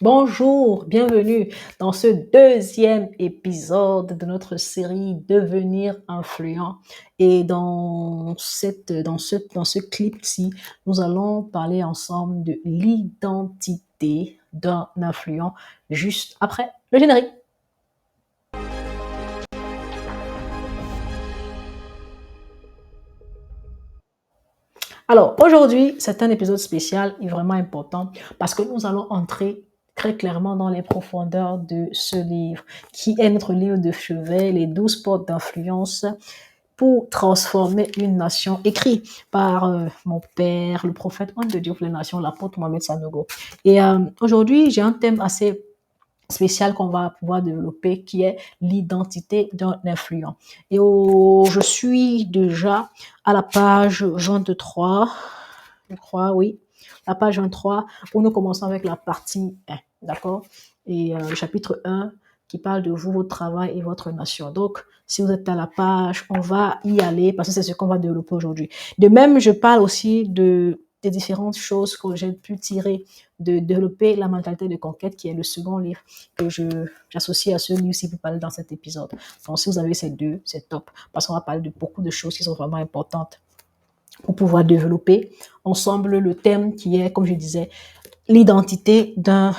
Bonjour, bienvenue dans ce deuxième épisode de notre série Devenir influent. Et dans ce clip-ci, nous allons parler ensemble de l'identité d'un influent juste après le générique. Alors, aujourd'hui, c'est un épisode spécial et vraiment important parce que nous allons entrer très clairement dans les profondeurs de ce livre, qui est notre livre de chevet, les 12 portes d'influence pour transformer une nation, écrit par mon père, le prophète, homme de Dieu pour les nations, l'apôtre Mohamed Sanogo. Et aujourd'hui, j'ai un thème assez spécial qu'on va pouvoir développer, qui est l'identité d'un influent. Et je suis déjà à la page 23, je crois, oui, la page 23, où nous commençons avec la partie 1, d'accord? Et le chapitre 1 qui parle de vous, votre travail et votre nation. Donc, si vous êtes à la page, on va y aller parce que c'est ce qu'on va développer aujourd'hui. De même, je parle aussi des différentes choses que j'ai pu tirer de développer la mentalité de conquête, qui est le second livre que j'associe à ce livre-ci pour parler dans cet épisode. Donc, si vous avez ces deux, c'est top, parce qu'on va parler de beaucoup de choses qui sont vraiment importantes pour pouvoir développer ensemble le thème qui est, comme je disais, l'identité d'un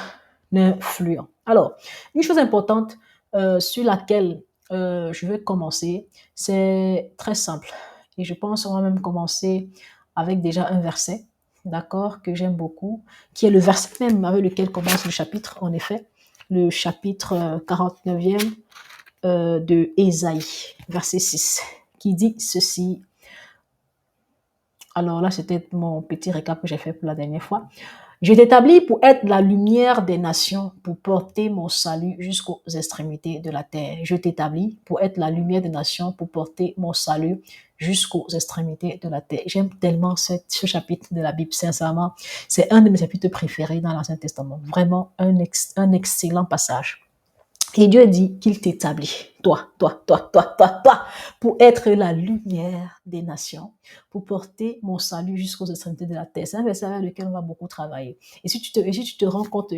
influent. Alors, une chose importante sur laquelle je vais commencer, c'est très simple. Et je pense qu'on va même commencer avec déjà un verset, d'accord, que j'aime beaucoup, qui est le verset même avec lequel commence le chapitre, en effet, le chapitre 49e de Ésaïe, verset 6, qui dit ceci. Alors là, c'était mon petit récap que j'ai fait pour la dernière fois. Je t'établis pour être la lumière des nations, pour porter mon salut jusqu'aux extrémités de la terre. Je t'établis pour être la lumière des nations, pour porter mon salut jusqu'aux extrémités de la terre. J'aime tellement ce chapitre de la Bible, sincèrement. C'est un de mes chapitres préférés dans l'Ancien Testament. Vraiment un excellent passage. Et Dieu dit qu'il t'établit, toi, pour être la lumière des nations, pour porter mon salut jusqu'aux extrémités de la terre. C'est un verset avec lequel on va beaucoup travailler. Et si tu te rends compte,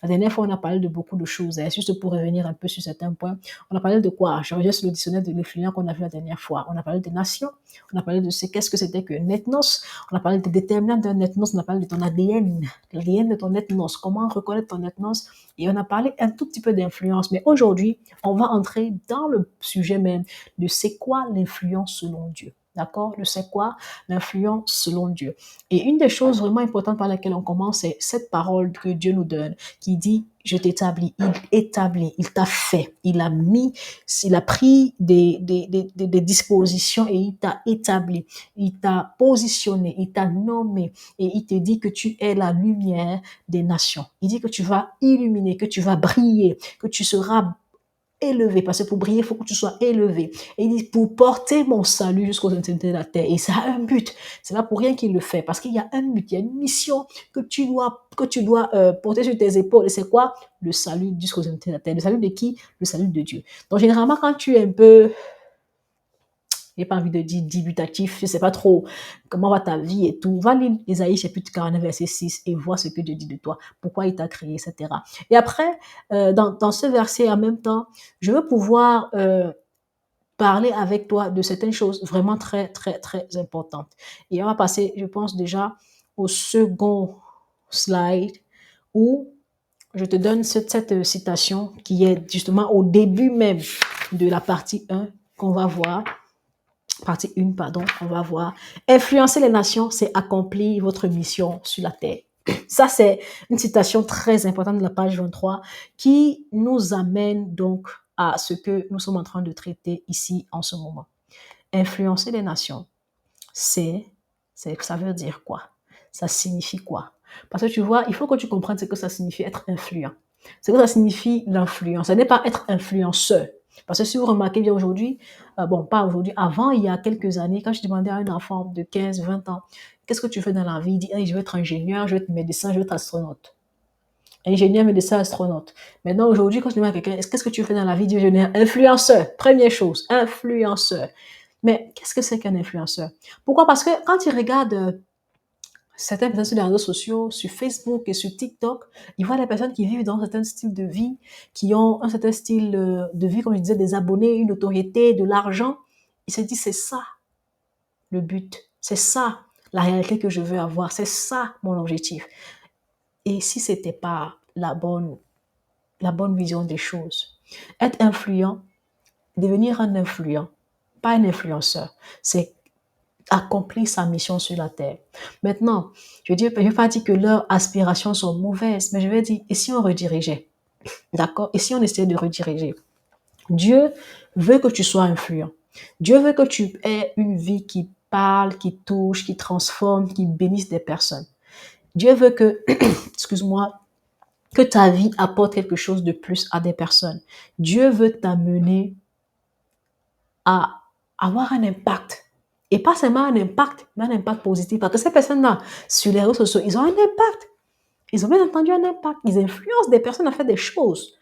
la dernière fois, on a parlé de beaucoup de choses. Juste pour revenir un peu sur certains points, on a parlé de quoi? Je reviens sur le dictionnaire de l'influent qu'on a vu la dernière fois. On a parlé des nations, on a parlé de qu'est-ce que c'était qu'un ethnos, on a parlé des déterminants d'un ethnos, on a parlé de ton ADN, l'ADN de ton ethnos, comment reconnaître ton ethnos, et on a parlé un tout petit peu d'influence. Mais aujourd'hui, on va entrer dans le sujet même de c'est quoi l'influence selon Dieu. D'accord? Le c'est quoi l'influence selon Dieu. Et une des choses vraiment importantes par laquelle on commence, c'est cette parole que Dieu nous donne, qui dit, je t'établis, il établit, il t'a fait, il a pris des dispositions et il t'a établi, il t'a positionné, il t'a nommé et il te dit que tu es la lumière des nations. Il dit que tu vas illuminer, que tu vas briller, que tu seras élevé, parce que pour briller, il faut que tu sois élevé. Et il dit, pour porter mon salut jusqu'aux extrémités de la terre. Et ça a un but. C'est pas pour rien qu'il le fait, parce qu'il y a un but, il y a une mission que tu dois porter sur tes épaules. Et c'est quoi? Le salut jusqu'aux extrémités de la terre. Le salut de qui? Le salut de Dieu. Donc, généralement, quand tu es un peu, j'ai pas envie de dire dubitatif, je sais pas trop comment va ta vie et tout. Va lire Isaïe chapitre 49 verset 6 et vois ce que Dieu dit de toi, pourquoi il t'a créé, etc. Et après, dans ce verset, en même temps, je veux pouvoir parler avec toi de certaines choses vraiment très, très, très importantes. Et on va passer, je pense déjà, au second slide où je te donne cette citation qui est justement au début même de la partie 1 qu'on va voir. Partie 1, pardon, on va voir. Influencer les nations, c'est accomplir votre mission sur la terre. Ça, c'est une citation très importante de la page 23 qui nous amène donc à ce que nous sommes en train de traiter ici en ce moment. Influencer les nations, ça veut dire quoi? Ça signifie quoi? Parce que tu vois, il faut que tu comprennes ce que ça signifie être influent. Ce que ça signifie l'influence. Ce n'est pas être influenceur. Parce que si vous remarquez bien aujourd'hui, bon, pas aujourd'hui, avant, il y a quelques années, quand je demandais à un enfant de 15, 20 ans, qu'est-ce que tu fais dans la vie? Il dit, hey, je veux être ingénieur, je veux être médecin, je veux être astronaute. Ingénieur, médecin, astronaute. Maintenant, aujourd'hui, quand je demande à quelqu'un, qu'est-ce que tu fais dans la vie? Il dit, je suis influenceur. Première chose, influenceur. Mais qu'est-ce que c'est qu'un influenceur? Pourquoi? Parce que quand tu regardes certaines personnes sur les réseaux sociaux, sur Facebook et sur TikTok, ils voient des personnes qui vivent dans un certain style de vie, qui ont un certain style de vie, comme je disais, des abonnés, une notoriété, de l'argent. Ils se disent, c'est ça le but, c'est ça la réalité que je veux avoir, c'est ça mon objectif. Et si c'était pas la bonne vision des choses, être influent, devenir un influent, pas un influenceur, c'est accomplir sa mission sur la terre. Maintenant, je ne vais pas dire que leurs aspirations sont mauvaises, mais je vais dire, et si on redirigeait? D'accord? Et si on essayait de rediriger? Dieu veut que tu sois influent. Dieu veut que tu aies une vie qui parle, qui touche, qui transforme, qui bénisse des personnes. Dieu veut que, excuse-moi, que ta vie apporte quelque chose de plus à des personnes. Dieu veut t'amener à avoir un impact. Et pas seulement un impact, mais un impact positif. Parce que ces personnes-là, sur les réseaux sociaux, ils ont un impact. Ils ont bien entendu un impact. Ils influencent des personnes à faire des choses.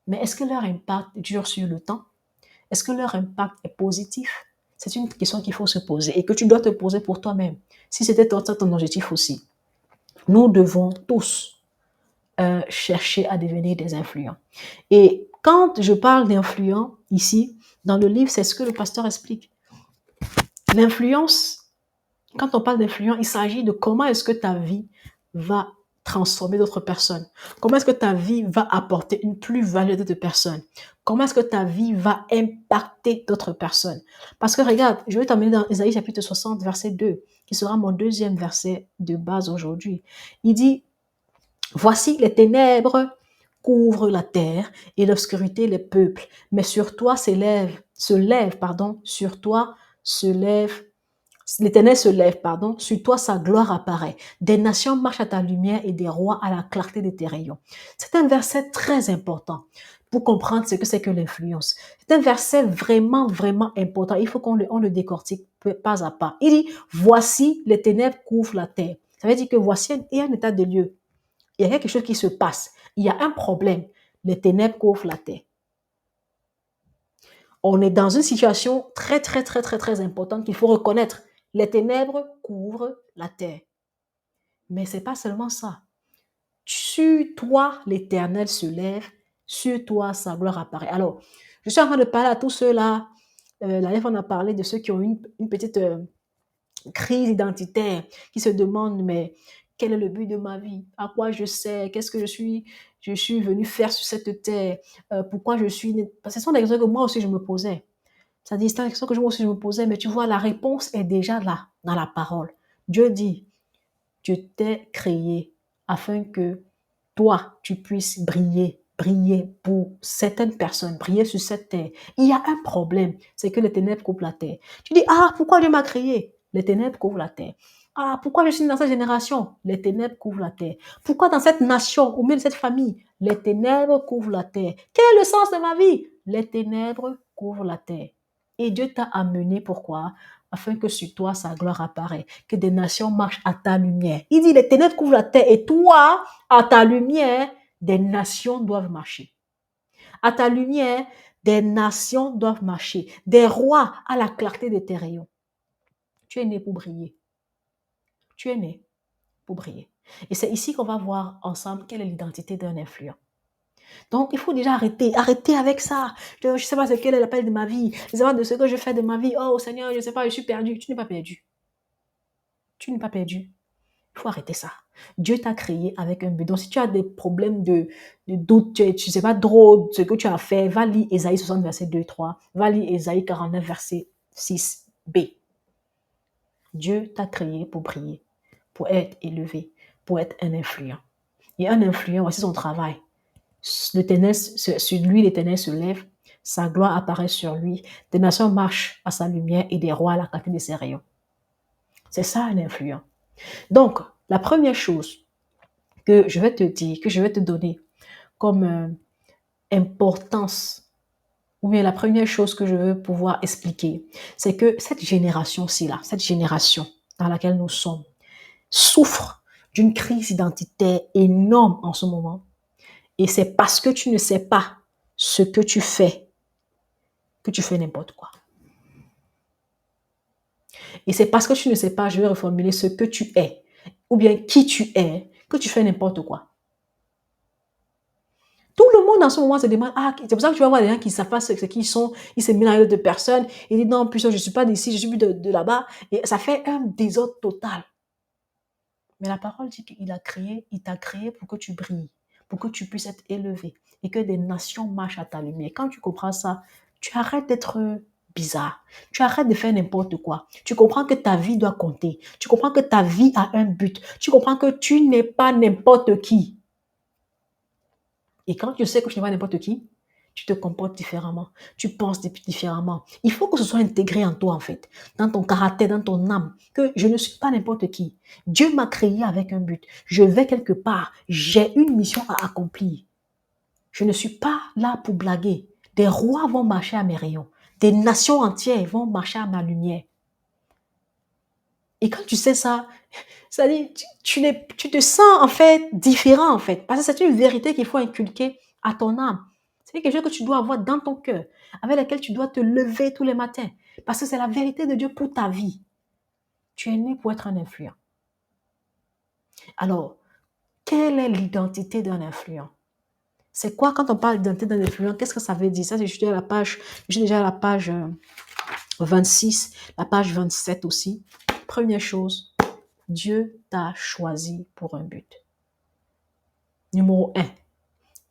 Mais est-ce que leur impact dure sur le temps? Est-ce que leur impact est positif? C'est une question qu'il faut se poser et que tu dois te poser pour toi-même. Si c'était ton objectif aussi. Nous devons tous chercher à devenir des influents. Et quand je parle d'influents ici, dans le livre, c'est ce que le pasteur explique. L'influence, quand on parle d'influence, il s'agit de comment est-ce que ta vie va transformer d'autres personnes. Comment est-ce que ta vie va apporter une plus-value à d'autres personnes. Comment est-ce que ta vie va impacter d'autres personnes. Parce que regarde, je vais t'emmener dans Ésaïe chapitre 60, verset 2, qui sera mon deuxième verset de base aujourd'hui. Il dit, voici les ténèbres couvrent la terre et l'obscurité les peuples, mais sur toi sur toi se lève L'Éternel se lève, sur toi sa gloire apparaît. Des nations marchent à ta lumière et des rois à la clarté de tes rayons. C'est un verset très important pour comprendre ce que c'est que l'influence. C'est un verset vraiment, vraiment important. Il faut qu'on le décortique pas à pas. Il dit, voici les ténèbres couvrent la terre. Ça veut dire que voici un état de lieu. Il y a quelque chose qui se passe. Il y a un problème. Les ténèbres couvrent la terre. On est dans une situation très, très, très, très, très importante qu'il faut reconnaître. Les ténèbres couvrent la terre. Mais ce n'est pas seulement ça. Sur toi, l'Éternel se lève, sur toi, sa gloire apparaît. Alors, je suis en train de parler à tous ceux-là. La dernière fois, on a parlé de ceux qui ont une petite crise identitaire, qui se demandent, mais quel est le but de ma vie? À quoi je sers? Qu'est-ce que je suis venu faire sur cette terre? Pourquoi je suis... Ce sont des questions que moi aussi, je me posais. C'est une question que moi aussi je me posais, mais tu vois, la réponse est déjà là, dans la parole. Dieu dit, je t'ai créé afin que toi, tu puisses briller pour certaines personnes, briller sur cette terre. Il y a un problème, c'est que les ténèbres couvrent la terre. Tu dis, ah, pourquoi Dieu m'a créé? Les ténèbres couvrent la terre. Ah, pourquoi je suis dans cette génération? Les ténèbres couvrent la terre. Pourquoi dans cette nation ou même cette famille? Les ténèbres couvrent la terre. Quel est le sens de ma vie? Les ténèbres couvrent la terre. Et Dieu t'a amené, pourquoi? Afin que sur toi sa gloire apparaît, que des nations marchent à ta lumière. Il dit, les ténèbres couvrent la terre et toi, à ta lumière, des nations doivent marcher. À ta lumière, des nations doivent marcher. Des rois à la clarté de tes rayons. Tu es né pour briller. Tu es né pour briller. Et c'est ici qu'on va voir ensemble quelle est l'identité d'un influent. Donc, il faut déjà arrêter avec ça. Je ne sais pas ce qu'est l'appel de ma vie. Je ne sais pas de ce que je fais de ma vie. Oh Seigneur, je ne sais pas, je suis perdu. Tu n'es pas perdu. Tu n'es pas perdu. Il faut arrêter ça. Dieu t'a créé avec un but. Donc, si tu as des problèmes de doute, tu ne sais pas trop ce que tu as fait, va lire Ésaïe 60, verset 2 et 3. Va lire Ésaïe 49, verset 6b. Dieu t'a créé pour briller, pour être élevé, pour être un influent. Et un influent, voici son travail. Sur lui, l'Éternel se lève, sa gloire apparaît sur lui, des nations marchent à sa lumière et des rois à la clarté de ses rayons. C'est ça un influent. Donc, la première chose que je vais te dire, que je vais te donner comme importance, ou bien la première chose que je veux pouvoir expliquer, c'est que cette génération-ci là, cette génération dans laquelle nous sommes, souffre d'une crise identitaire énorme en ce moment. Et c'est parce que tu ne sais pas ce que tu fais n'importe quoi. Et c'est parce que tu ne sais pas, je vais reformuler, ce que tu es. ou bien qui tu es, que tu fais n'importe quoi. Tout le monde en ce moment se demande, c'est pour ça que tu vas voir des gens qui ne savent pas ce qu'ils sont, ils se mélangent avec d'autres personnes, ils disent non, plus je ne suis pas d'ici, je suis plus de là-bas, et ça fait un désordre total. Mais la parole dit qu'il il t'a créé pour que tu brilles, pour que tu puisses être élevé et que des nations marchent à ta lumière. Quand tu comprends ça, tu arrêtes d'être bizarre. Tu arrêtes de faire n'importe quoi. Tu comprends que ta vie doit compter. Tu comprends que ta vie a un but. Tu comprends que tu n'es pas n'importe qui. Et quand tu sais que tu n'es pas n'importe qui, tu te comportes différemment, tu penses différemment. Il faut que ce soit intégré en toi, en fait, dans ton caractère, dans ton âme, que je ne suis pas n'importe qui. Dieu m'a créé avec un but. Je vais quelque part. J'ai une mission à accomplir. Je ne suis pas là pour blaguer. Des rois vont marcher à mes rayons. Des nations entières vont marcher à ma lumière. Et quand tu sais ça, ça dit, tu te sens en fait différent en fait. Parce que c'est une vérité qu'il faut inculquer à ton âme. C'est quelque chose que tu dois avoir dans ton cœur, avec laquelle tu dois te lever tous les matins. Parce que c'est la vérité de Dieu pour ta vie. Tu es né pour être un influent. Alors, quelle est l'identité d'un influent? C'est quoi quand on parle d'identité d'un influent? Qu'est-ce que ça veut dire? Ça, j'ai déjà la page 26, la page 27 aussi. Première chose, Dieu t'a choisi pour un but. Numéro 1,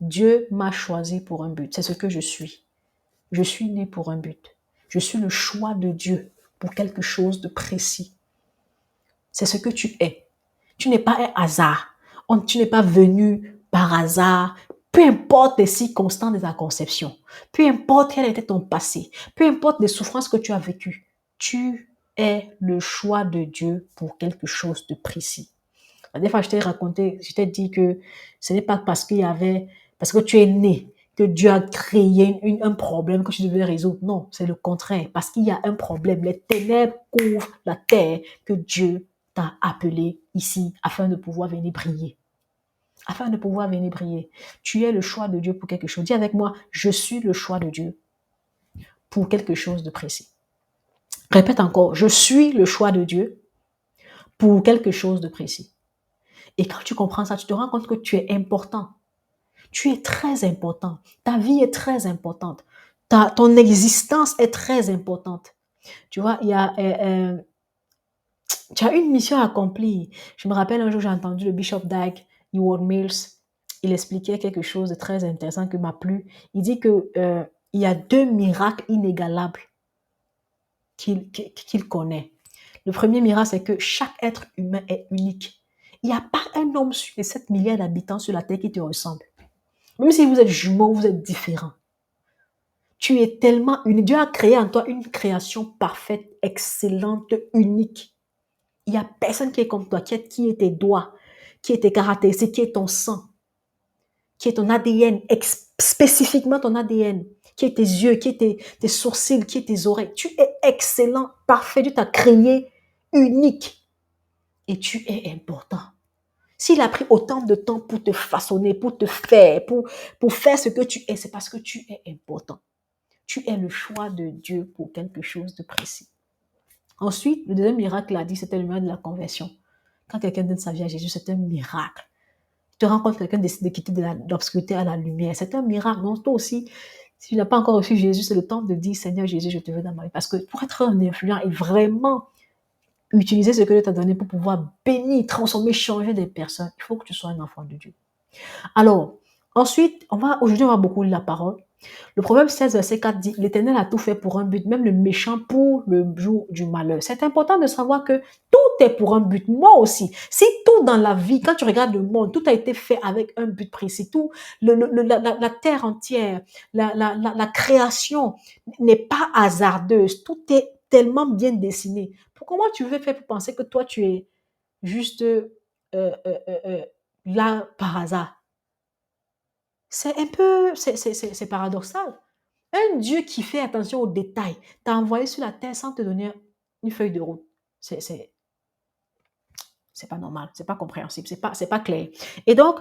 Dieu m'a choisi pour un but. C'est ce que je suis. Je suis né pour un but. Je suis le choix de Dieu pour quelque chose de précis. C'est ce que tu es. Tu n'es pas un hasard. Tu n'es pas venu par hasard. Peu importe les circonstances de ta conception, peu importe quel était ton passé, peu importe les souffrances que tu as vécues, tu es le choix de Dieu pour quelque chose de précis. La dernière fois, je t'ai dit que ce n'est pas parce que tu es né, que Dieu a créé un problème que tu devais résoudre. Non, c'est le contraire. Parce qu'il y a un problème. Les ténèbres couvrent la terre que Dieu t'a appelé ici afin de pouvoir venir briller. Afin de pouvoir venir briller. Tu es le choix de Dieu pour quelque chose. Dis avec moi, je suis le choix de Dieu pour quelque chose de précis. Répète encore, je suis le choix de Dieu pour quelque chose de précis. Et quand tu comprends ça, tu te rends compte que tu es important. Tu es très important. Ta vie est très importante. Ton existence est très importante. Tu vois, tu as une mission à accomplir. Je me rappelle un jour, j'ai entendu le Bishop Dag Heward Mills. Il expliquait quelque chose de très intéressant qui m'a plu. Il dit que il y a 2 miracles inégalables qu'il connaît. Le premier miracle, c'est que chaque être humain est unique. Il n'y a pas un homme sur les 7 milliards d'habitants sur la terre qui te ressemble. Même si vous êtes jumeaux, vous êtes différents. Tu es tellement unique. Dieu a créé en toi une création parfaite, excellente, unique. Il n'y a personne qui est comme toi, qui est tes doigts, qui est tes caractéristiques, qui est ton sang, qui est ton ADN, spécifiquement ton ADN, qui est tes yeux, qui est tes sourcils, qui est tes oreilles. Tu es excellent, parfait. Dieu t'a créé unique. Et tu es important. S'il a pris autant de temps pour te façonner, pour te faire, pour faire ce que tu es, c'est parce que tu es important. Tu es le choix de Dieu pour quelque chose de précis. Ensuite, le deuxième miracle, il a dit, c'était le miracle de la conversion. Quand quelqu'un donne sa vie à Jésus, c'est un miracle. Tu te rends compte que quelqu'un décide de quitter de l'obscurité à la lumière. C'est un miracle. Donc, toi aussi, si tu n'as pas encore reçu Jésus, c'est le temps de dire, Seigneur Jésus, je te veux dans ma vie. Parce que pour être un influent et vraiment utiliser ce que Dieu t'a donné pour pouvoir bénir, transformer, changer des personnes, il faut que tu sois un enfant de Dieu. Alors, ensuite, aujourd'hui, on va beaucoup lire la parole. Le Proverbe 16, verset 4 dit, l'Éternel a tout fait pour un but, même le méchant pour le jour du malheur. C'est important de savoir que tout est pour un but. Moi aussi. Si tout dans la vie, quand tu regardes le monde, tout a été fait avec un but précis. Tout, la terre entière, la création n'est pas hasardeuse. Tout est tellement bien dessiné. Comment tu veux faire pour penser que toi, tu es juste là par hasard? C'est un peu, c'est paradoxal. Un Dieu qui fait attention aux détails t'a envoyé sur la terre sans te donner une feuille de route. C'est pas normal, c'est pas compréhensible, c'est pas clair. Et donc,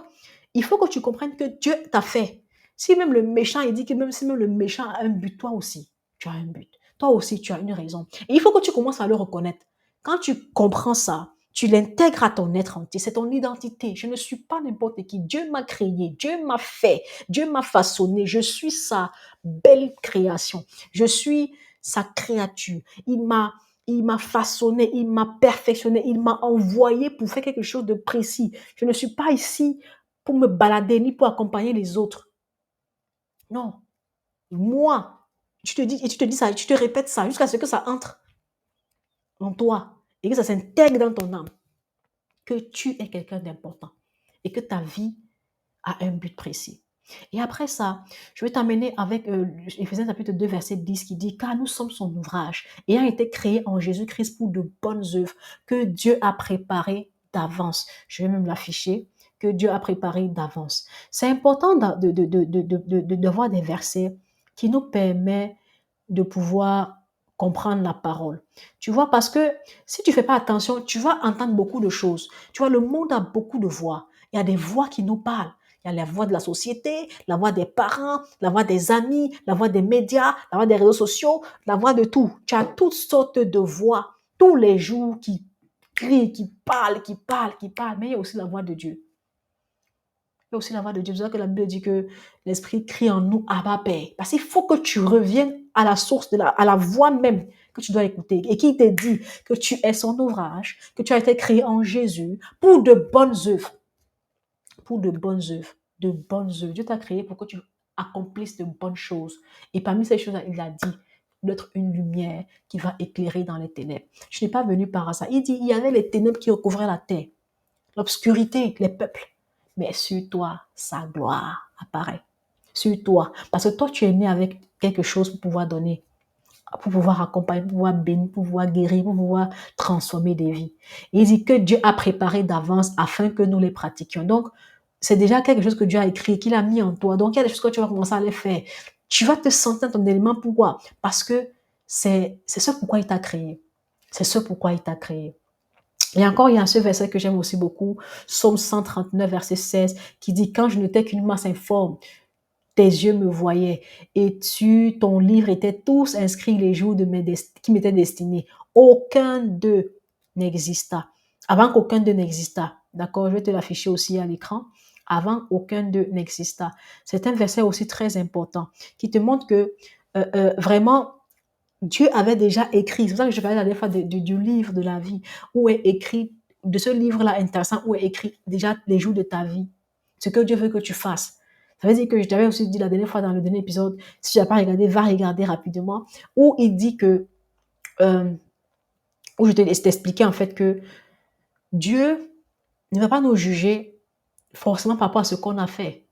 il faut que tu comprennes que Dieu t'a fait. Si même le méchant, il dit que même si même le méchant a un but, toi aussi, tu as un but. Toi aussi, tu as une raison. Et il faut que tu commences à le reconnaître. Quand tu comprends ça, Tu l'intègres à ton être entier. C'est ton identité. Je ne suis pas n'importe qui. Dieu m'a créé. Dieu m'a fait. Dieu m'a façonné. Je suis sa belle création. Je suis sa créature. Il m'a façonné. Il m'a perfectionné. Il m'a envoyé pour faire quelque chose de précis. Je ne suis pas ici pour me balader ni pour accompagner les autres. Non. Moi, tu te dis ça, tu te répètes ça jusqu'à ce que ça entre en toi et que ça s'intègre dans ton âme, que tu es quelqu'un d'important et que ta vie a un but précis. Et après ça, je vais t'amener avec Éphésiens chapitre 2, verset 10 qui dit « Car nous sommes son ouvrage, ayant été créés en Jésus-Christ pour de bonnes œuvres que Dieu a préparées d'avance. » Je vais même l'afficher, que Dieu a préparé d'avance. C'est important de voir des versets qui nous permettent de pouvoir comprendre la parole. Tu vois, parce que si tu ne fais pas attention, tu vas entendre beaucoup de choses. Tu vois, le monde a beaucoup de voix. Il y a des voix qui nous parlent. Il y a la voix de la société, la voix des parents, la voix des amis, la voix des médias, la voix des réseaux sociaux, la voix de tout. Tu as toutes sortes de voix tous les jours qui crient, qui parlent, qui parlent, qui parlent. Mais il y a aussi la voix de Dieu. Il y a aussi la voix de Dieu. C'est pour ça que la Bible dit que l'Esprit crie en nous, Abba Père. Parce qu'il faut que tu reviennes à la source, à la voix même que tu dois écouter. Et qui te dit que tu es son ouvrage, que tu as été créé en Jésus pour de bonnes œuvres. Pour de bonnes œuvres. De bonnes œuvres. Dieu t'a créé pour que tu accomplisses de bonnes choses. Et parmi ces choses-là, il a dit d'être une lumière qui va éclairer dans les ténèbres. Je n'ai pas venu par hasard. Il dit, il y avait les ténèbres qui recouvraient la terre. L'obscurité, les peuples. Mais sur toi, sa gloire apparaît. Sur toi. Parce que toi, tu es né avec quelque chose pour pouvoir donner, pour pouvoir accompagner, pour pouvoir bénir, pour pouvoir guérir, pour pouvoir transformer des vies. Et il dit que Dieu a préparé d'avance afin que nous les pratiquions. Donc, c'est déjà quelque chose que Dieu a écrit, qu'il a mis en toi. Donc, il y a des choses que tu vas commencer à les faire. Tu vas te sentir dans ton élément. Pourquoi? Parce que c'est ce pourquoi il t'a créé. C'est ce pourquoi il t'a créé. Et encore, il y a ce verset que j'aime aussi beaucoup, Psaume 139, verset 16, qui dit « Quand je n'étais qu'une masse informe, tes yeux me voyaient, et ton livre était tous inscrits les jours qui m'étaient destinés. Aucun d'eux n'exista. » Avant qu'aucun d'eux n'exista. D'accord, je vais te l'afficher aussi à l'écran. Avant, aucun d'eux n'exista. C'est un verset aussi très important qui te montre que vraiment, Dieu avait déjà écrit, c'est pour ça que je parlais la dernière fois du livre de la vie, où est écrit, de ce livre-là intéressant, où est écrit déjà les jours de ta vie, ce que Dieu veut que tu fasses. Ça veut dire que je t'avais aussi dit la dernière fois dans le dernier épisode, si tu n'as pas regardé, va regarder rapidement, où il dit que, où je t'expliquais en fait que Dieu ne va pas nous juger forcément par rapport à ce qu'on a fait,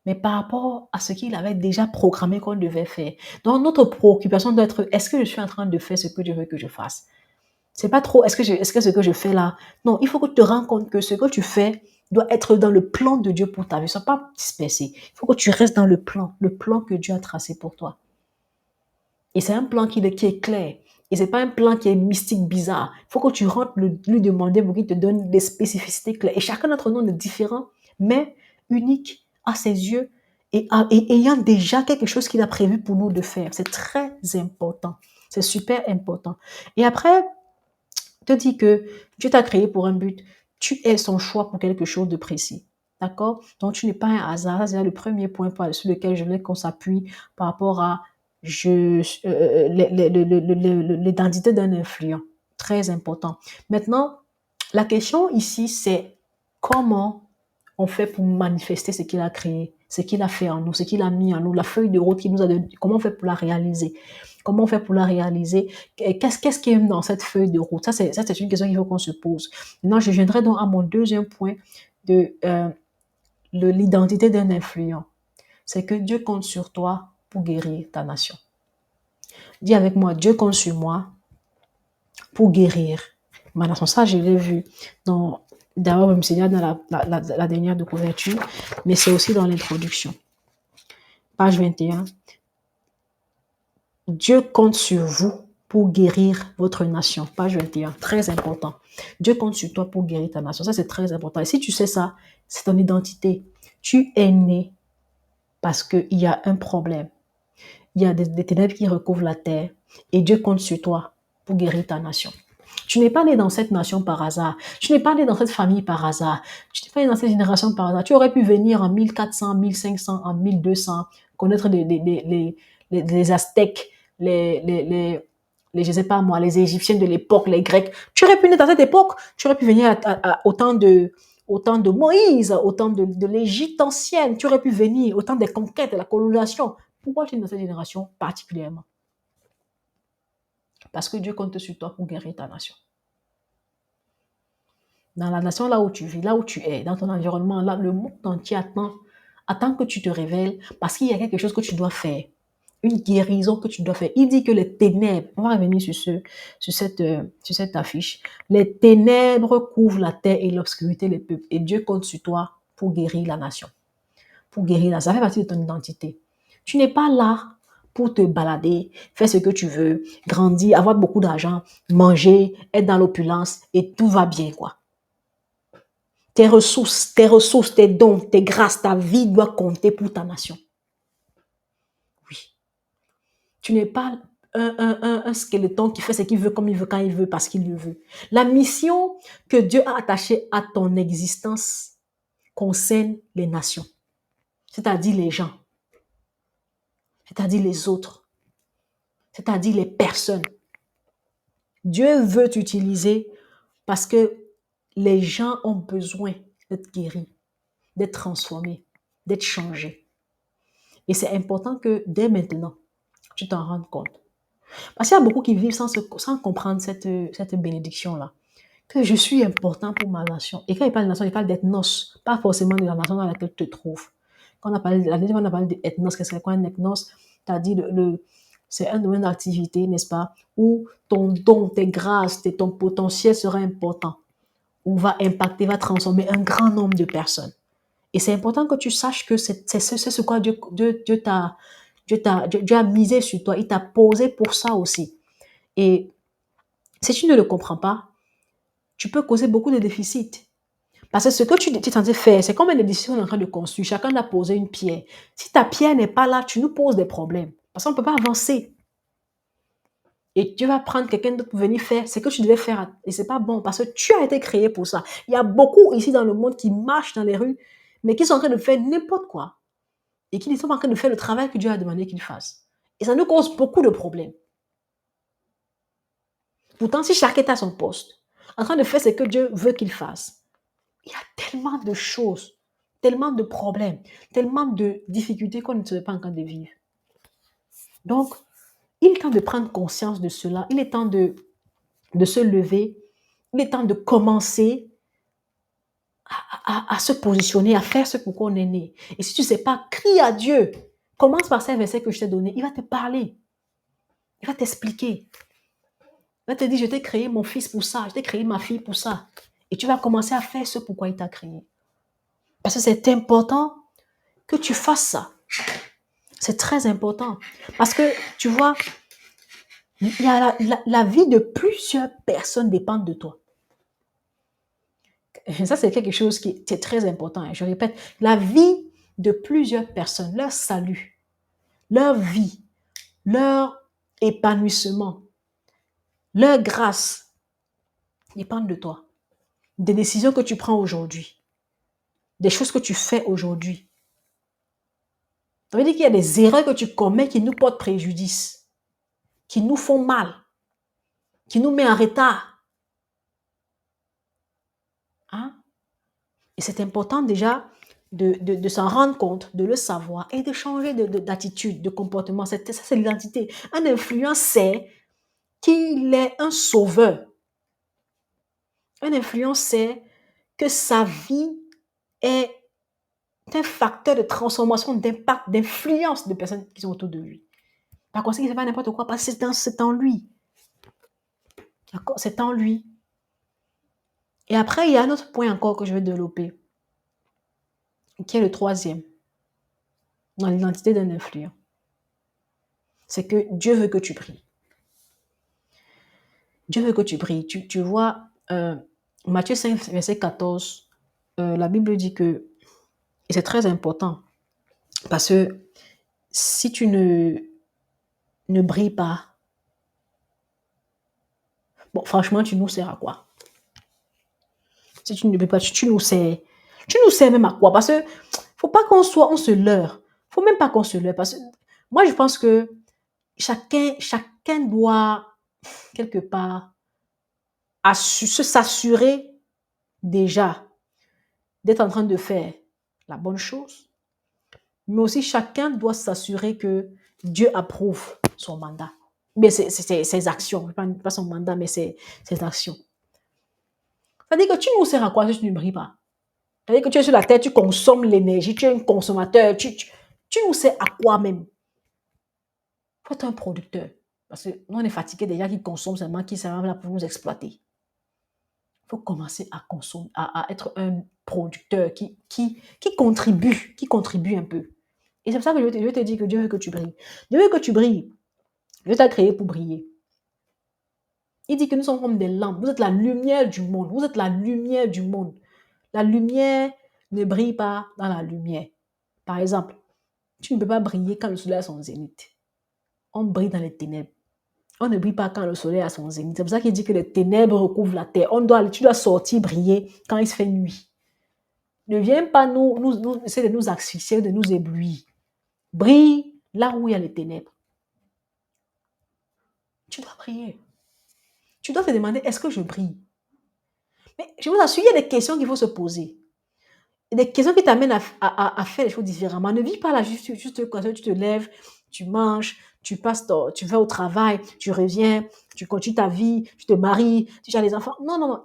mais par rapport à ce qu'il avait déjà programmé qu'on devait faire. Donc, notre préoccupation doit être, est-ce que je suis en train de faire ce que Dieu veut que je fasse? C'est pas trop, est-ce que ce que je fais là? Non, il faut que tu te rends compte que ce que tu fais doit être dans le plan de Dieu pour ta vie. Ne sois pas dispersé. Il faut que tu restes dans le plan que Dieu a tracé pour toi. Et c'est un plan qui est clair. Et c'est pas un plan qui est mystique, bizarre. Il faut que tu rentres lui demander pour qu'il te donne des spécificités claires. Et chacun d'entre nous est différent, mais unique à ses yeux et ayant déjà quelque chose qu'il a prévu pour nous de faire. C'est très important. C'est super important. Et après, te dit que Dieu t'a créé pour un but. Tu es son choix pour quelque chose de précis. D'accord? Donc, tu n'es pas un hasard. C'est le premier point sur lequel je voulais qu'on s'appuie par rapport à l'identité d'un influent. Très important. Maintenant, la question ici, c'est comment on fait pour manifester ce qu'il a créé, ce qu'il a fait en nous, ce qu'il a mis en nous, la feuille de route qu'il nous a donnée, comment on fait pour la réaliser? Comment on fait pour la réaliser? Qu'est-ce qui est dans cette feuille de route? Ça, c'est une question qu'il faut qu'on se pose. Maintenant, je viendrai donc à mon deuxième point de l'identité d'un influent. C'est que Dieu compte sur toi pour guérir ta nation. Dis avec moi, Dieu compte sur moi pour guérir ma nation. Ça, je l'ai vu d'abord même Seigneur dans la dernière de couverture, mais c'est aussi dans l'introduction. Page 21. Dieu compte sur vous pour guérir votre nation. Page 21. Très important. Dieu compte sur toi pour guérir ta nation. Ça, c'est très important. Et si tu sais ça, c'est ton identité. Tu es né parce qu'il y a un problème. Il y a des ténèbres qui recouvrent la terre et Dieu compte sur toi pour guérir ta nation. Tu n'es pas né dans cette nation par hasard. Tu n'es pas né dans cette famille par hasard. Tu n'es pas né dans cette génération par hasard. Tu aurais pu venir en 1400, 1500, en 1200, connaître les Aztèques, je sais pas moi, les Égyptiens de l'époque, les Grecs. Tu aurais pu naître dans cette époque. Tu aurais pu venir autant de Moïse, autant de l'Égypte ancienne. Tu aurais pu venir autant des conquêtes, de la colonisation. Pourquoi tu es dans cette génération particulièrement? Parce que Dieu compte sur toi pour guérir ta nation. Dans la nation là où tu vis, là où tu es, dans ton environnement, là, le monde entier attend que tu te révèles parce qu'il y a quelque chose que tu dois faire. Une guérison que tu dois faire. Il dit que les ténèbres, on va revenir sur cette affiche, les ténèbres couvrent la terre et l'obscurité les peuples. Et Dieu compte sur toi pour guérir la nation. Pour guérir la nation. Ça fait partie de ton identité. Tu n'es pas là pour te balader, faire ce que tu veux, grandir, avoir beaucoup d'argent, manger, être dans l'opulence et tout va bien, quoi. Tes ressources, tes dons, tes grâces, ta vie doit compter pour ta nation. Oui. Tu n'es pas un skeleton qui fait ce qu'il veut, comme il veut, quand il veut, parce qu'il le veut. La mission que Dieu a attachée à ton existence concerne les nations, c'est-à-dire les gens, c'est-à-dire les autres, c'est-à-dire les personnes. Dieu veut t'utiliser parce que les gens ont besoin d'être guéris, d'être transformés, d'être changés. Et c'est important que dès maintenant, tu t'en rendes compte. Parce qu'il y a beaucoup qui vivent sans comprendre cette bénédiction-là. Que je suis important pour ma nation. Et quand il parle de nation, il parle d'ethnos, pas forcément de la nation dans laquelle tu te trouves. Quand on a parlé, la dernière fois, on a parlé d'ethnos, qu'est-ce que c'est quoi un ethnos? C'est-à-dire, c'est un domaine d'activité, n'est-ce pas, où ton don, tes grâces, ton potentiel sera important, où va impacter, va transformer un grand nombre de personnes. Et c'est important que tu saches que c'est ce quoi Dieu a misé sur toi. Il t'a posé pour ça aussi. Et si tu ne le comprends pas, tu peux causer beaucoup de déficits. Parce que ce que tu es censé faire, c'est comme un édifice qu'on est en train de construire. Chacun a posé une pierre. Si ta pierre n'est pas là, tu nous poses des problèmes. Parce qu'on ne peut pas avancer. Et tu vas prendre quelqu'un d'autre pour venir faire ce que tu devais faire. Et ce n'est pas bon parce que tu as été créé pour ça. Il y a beaucoup ici dans le monde qui marchent dans les rues, mais qui sont en train de faire n'importe quoi. Et qui ne sont pas en train de faire le travail que Dieu a demandé qu'ils fassent. Et ça nous cause beaucoup de problèmes. Pourtant, si chacun est à son poste, en train de faire ce que Dieu veut qu'il fasse, il y a tellement de choses, tellement de problèmes, tellement de difficultés qu'on ne serait pas en train de vivre. Donc, il est temps de prendre conscience de cela. Il est temps de se lever. Il est temps de commencer à se positionner, à faire ce pourquoi on est né. Et si tu ne sais pas, crie à Dieu. Commence par ces versets que je t'ai donnés. Il va te parler. Il va t'expliquer. Il va te dire, je t'ai créé mon fils pour ça. Je t'ai créé ma fille pour ça. Et tu vas commencer à faire ce pourquoi il t'a créé. Parce que c'est important que tu fasses ça. C'est très important. Parce que, tu vois, il y a la vie de plusieurs personnes dépend de toi. Ça, c'est quelque chose qui est très important. Je répète, la vie de plusieurs personnes, leur salut, leur vie, leur épanouissement, leur grâce dépendent de toi. Des décisions que tu prends aujourd'hui, des choses que tu fais aujourd'hui. Ça veut dire qu'il y a des erreurs que tu commets qui nous portent préjudice, qui nous font mal, qui nous mettent en retard. Hein? Et c'est important déjà de s'en rendre compte, de le savoir et de changer d'attitude, de comportement. Ça, c'est l'identité. Un influent sait qu'il est un sauveur. Un influent sait que sa vie est un facteur de transformation, d'impact, d'influence de personnes qui sont autour de lui. Par conséquent, il ne fait pas n'importe quoi parce que c'est en lui. D'accord? C'est en lui. Et après, il y a un autre point encore que je vais développer, qui est le troisième, dans l'identité d'un influent. C'est que Dieu veut que tu pries. Dieu veut que tu pries. Tu vois, Matthieu 5, verset 14, la Bible dit que, et c'est très important, parce que si tu ne brilles pas, Bon, franchement, tu nous sers à quoi? Si tu ne peux pas, tu nous sers. Tu nous sers même à quoi? Parce que faut pas on se leurre. Faut même pas qu'on se leurre. Parce que moi, je pense que chacun doit, quelque part, s'assurer déjà d'être en train de faire la bonne chose. Mais aussi, chacun doit s'assurer que Dieu approuve son mandat. Mais ses actions, pas son mandat, mais ses actions. C'est-à-dire que tu nous sers à quoi si tu ne brilles pas? C'est-à-dire que tu es sur la terre, tu consommes l'énergie, tu es un consommateur, tu nous sers à quoi même? Il faut être un producteur. Parce que nous, on est fatigué des gens qui consomment seulement, qui sont là pour nous exploiter. Il faut commencer à consommer, à être un producteur qui contribue un peu. Et c'est pour ça que je te dis que Dieu veut que tu brilles. Dieu veut que tu brilles. Dieu t'a créé pour briller. Il dit que nous sommes comme des lampes. Vous êtes la lumière du monde. Vous êtes la lumière du monde. La lumière ne brille pas dans la lumière. Par exemple, tu ne peux pas briller quand le soleil est à son zénith. On brille dans les ténèbres. On ne brille pas quand le soleil est à son zénith. C'est pour ça qu'il dit que les ténèbres recouvrent la terre. Tu dois sortir briller quand il se fait nuit. Ne viens pas essayer de nous asphyxier, de nous éblouir. Brille là où il y a les ténèbres. Tu dois briller. Tu dois te demander, est-ce que je brille? Mais je vous assure, il y a des questions qu'il faut se poser. Des questions qui t'amènent à faire les choses différemment. Ne vis pas là juste quand tu te lèves, tu manges, tu vas au travail, tu reviens, tu continues ta vie, tu te maries, tu as les enfants. Non, non, non.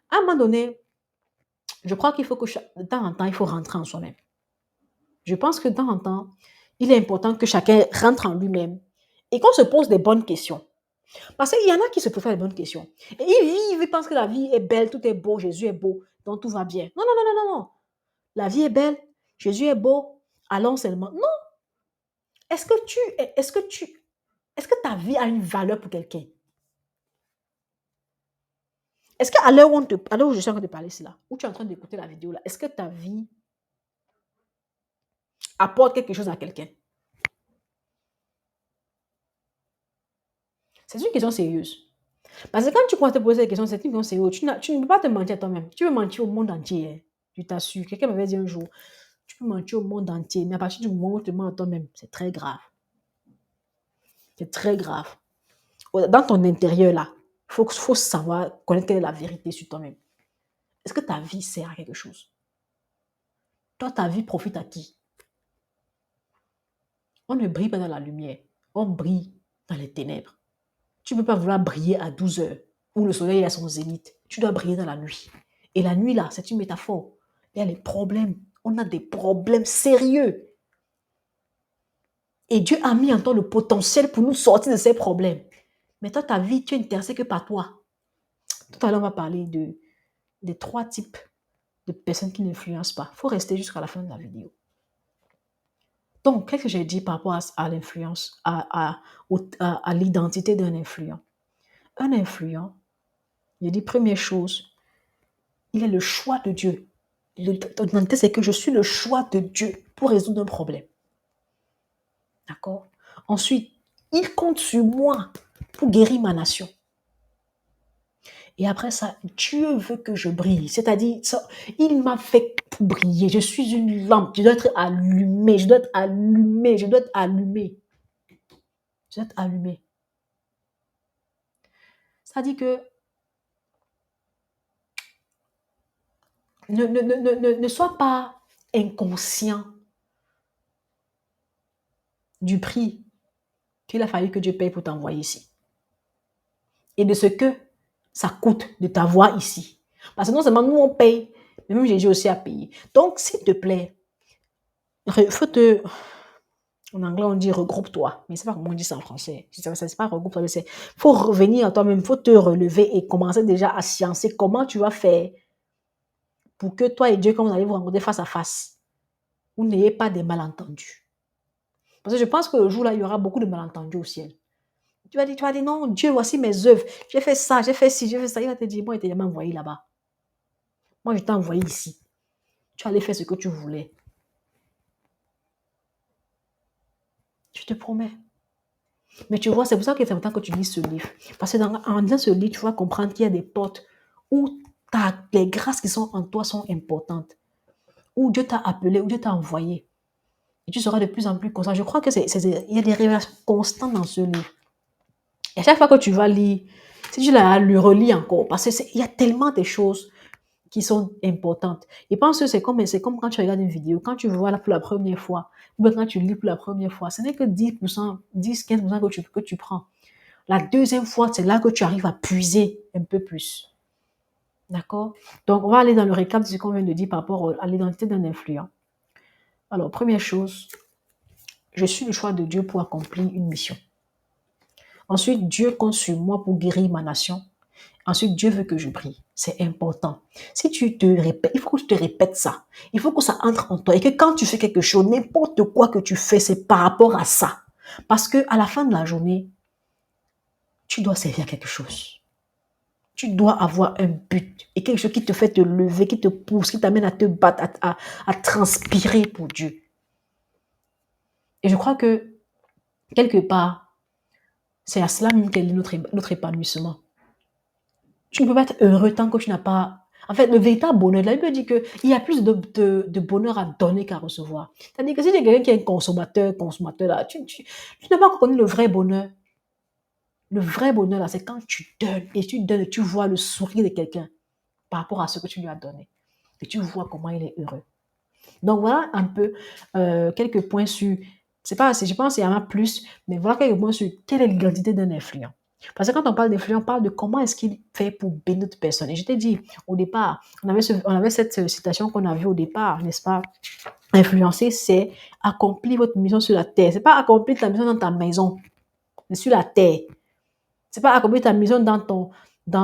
À un moment donné, je crois qu'il faut que de temps en temps, il faut rentrer en soi-même. Je pense que de temps en temps, il est important que chacun rentre en lui-même et qu'on se pose des bonnes questions. Parce qu'il y en a qui se posent les bonnes questions. Et ils vivent, ils pensent que la vie est belle, tout est beau, Jésus est beau, donc tout va bien. Non, non, non, non, non, non. La vie est belle, Jésus est beau, allons seulement. Non. Est-ce que est-ce que ta vie a une valeur pour quelqu'un? Est-ce qu'à l'heure où je suis en train de parler cela, où tu es en train d'écouter la vidéo là, est-ce que ta vie apporte quelque chose à quelqu'un? C'est une question sérieuse. Parce que quand tu commences à te poser des questions, c'est une question sérieuse. Tu ne peux pas te mentir à toi-même. Tu peux mentir au monde entier. Hein. Je t'assure. Quelqu'un m'avait dit un jour, tu peux mentir au monde entier, mais à partir du moment où tu te mens à toi-même, c'est très grave. C'est très grave. Dans ton intérieur, là, il faut savoir connaître quelle est la vérité sur toi-même. Est-ce que ta vie sert à quelque chose? Toi, ta vie profite à qui? On ne brille pas dans la lumière. On brille dans les ténèbres. Tu ne peux pas vouloir briller à 12 heures où le soleil est à son zénith. Tu dois briller dans la nuit. Et la nuit, là, c'est une métaphore. Il y a les problèmes. On a des problèmes sérieux. Et Dieu a mis en toi le potentiel pour nous sortir de ces problèmes. Mais toi, ta vie, tu es intéressé que par toi. Tout à l'heure, on va parler des 3 types de personnes qui n'influencent pas. Il faut rester jusqu'à la fin de la vidéo. Donc, qu'est-ce que j'ai dit par rapport à l'influence, à l'identité d'un influent? Un influent, j'ai dit première chose, il est le choix de Dieu. L'identité, c'est que je suis le choix de Dieu pour résoudre un problème. D'accord? Ensuite, il compte sur moi pour guérir ma nation. Et après ça, Dieu veut que je brille. C'est-à-dire, il m'a fait pour briller. Je suis une lampe. Je dois être allumée. Je dois être allumée. Je dois être allumée. Je dois être allumée. C'est-à-dire que ne sois pas inconscient du prix qu'il a fallu que Dieu paye pour t'envoyer ici. Et de ce que ça coûte de t'avoir ici. Parce que non seulement nous on paye, mais même Jésus aussi a payé. Donc, s'il te plaît, en anglais on dit regroupe-toi, mais c'est pas comment on dit ça en français. C'est pas regroupe-toi, mais c'est faut revenir à toi-même, faut te relever et commencer déjà à sciencer comment tu vas faire pour que toi et Dieu, quand vous allez vous rencontrer face à face, vous n'ayez pas de malentendus. Parce que je pense que le jour là, il y aura beaucoup de malentendus au ciel. Tu vas dire, non, Dieu, voici mes œuvres. J'ai fait ça, j'ai fait ci, j'ai fait ça. Il va te dire, moi, il t'a jamais envoyé là-bas. Moi, je t'ai envoyé ici. Tu allais faire ce que tu voulais. Je te promets. Mais tu vois, c'est pour ça que c'est important que tu lises ce livre. Parce que en lisant ce livre, tu vas comprendre qu'il y a des portes où les grâces qui sont en toi sont importantes, où Dieu t'a appelé, où Dieu t'a envoyé. Et tu seras de plus en plus constant. Je crois que il y a des révélations constantes dans ce livre. Et à chaque fois que tu vas lire, si tu la le relis encore, parce qu'il y a tellement de choses qui sont importantes. Et pense que c'est comme quand tu regardes une vidéo, quand tu vois là pour la première fois, ou bien quand tu lis pour la première fois, ce n'est que 10%, 10-15% que tu prends. La deuxième fois, c'est là que tu arrives à puiser un peu plus. D'accord? Donc, on va aller dans le récap de ce qu'on vient de dire par rapport à l'identité d'un influent. Alors, première chose, je suis le choix de Dieu pour accomplir une mission. Ensuite, Dieu compte sur moi pour guérir ma nation. Ensuite, Dieu veut que je prie. C'est important. Si tu te répètes, il faut que tu te répètes ça. Il faut que ça entre en toi et que quand tu fais quelque chose, n'importe quoi que tu fais, c'est par rapport à ça. Parce que à la fin de la journée, tu dois servir à quelque chose. Tu dois avoir un but et quelque chose qui te fait te lever, qui te pousse, qui t'amène à te battre, à transpirer pour Dieu. Et je crois que quelque part, c'est à cela même qu'est notre épanouissement. Tu ne peux pas être heureux tant que tu n'as pas. En fait, le véritable bonheur, la Bible dit qu'il y a plus de bonheur à donner qu'à recevoir. C'est-à-dire que si tu es quelqu'un qui est un consommateur, là, tu n'as pas connu le vrai bonheur. Le vrai bonheur, là, c'est quand tu donnes et tu vois le sourire de quelqu'un par rapport à ce que tu lui as donné. Et tu vois comment il est heureux. Donc, voilà un peu quelques points sur. C'est pas, je pense qu'il y en a plus, mais voilà quelques points sur quelle est l'identité d'un influent. Parce que quand on parle d'influent, on parle de comment est-ce qu'il fait pour bénir d'autres personnes. Et je t'ai dit, au départ, on avait cette citation qu'on a vue au départ, n'est-ce pas? Influencer, c'est accomplir votre mission sur la terre. C'est pas accomplir ta mission dans ta maison, mais sur la terre. C'est pas accomplir ta mission dans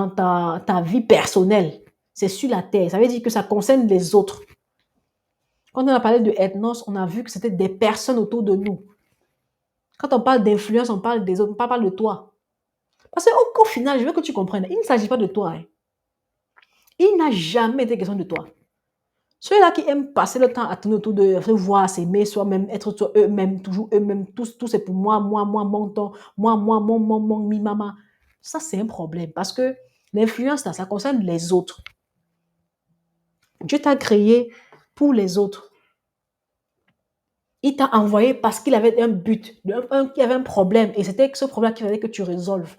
ta vie personnelle. C'est sur la terre. Ça veut dire que ça concerne les autres. Quand on a parlé de ethnos, on a vu que c'était des personnes autour de nous. Quand on parle d'influence, on parle des autres, on parle de toi. Parce qu'au final, je veux que tu comprennes, il ne s'agit pas de toi. Hein. Il n'a jamais été question de toi. Ceux-là qui aiment passer le temps à tourner autour de se voir, s'aimer soi-même, être eux-mêmes, toujours eux-mêmes, tout c'est pour moi, mon temps, mon, mi, maman. Ça, c'est un problème parce que l'influence, là, ça concerne les autres. Dieu t'a créé pour les autres. Il t'a envoyé parce qu'il avait un but, qu'il avait un problème. Et c'était ce problème qu'il fallait que tu résolves.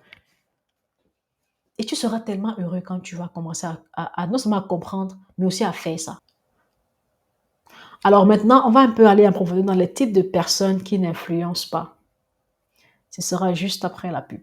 Et tu seras tellement heureux quand tu vas commencer à non seulement à comprendre, mais aussi à faire ça. Alors maintenant, on va un peu aller en profondeur dans les types de personnes qui n'influencent pas. Ce sera juste après la pub.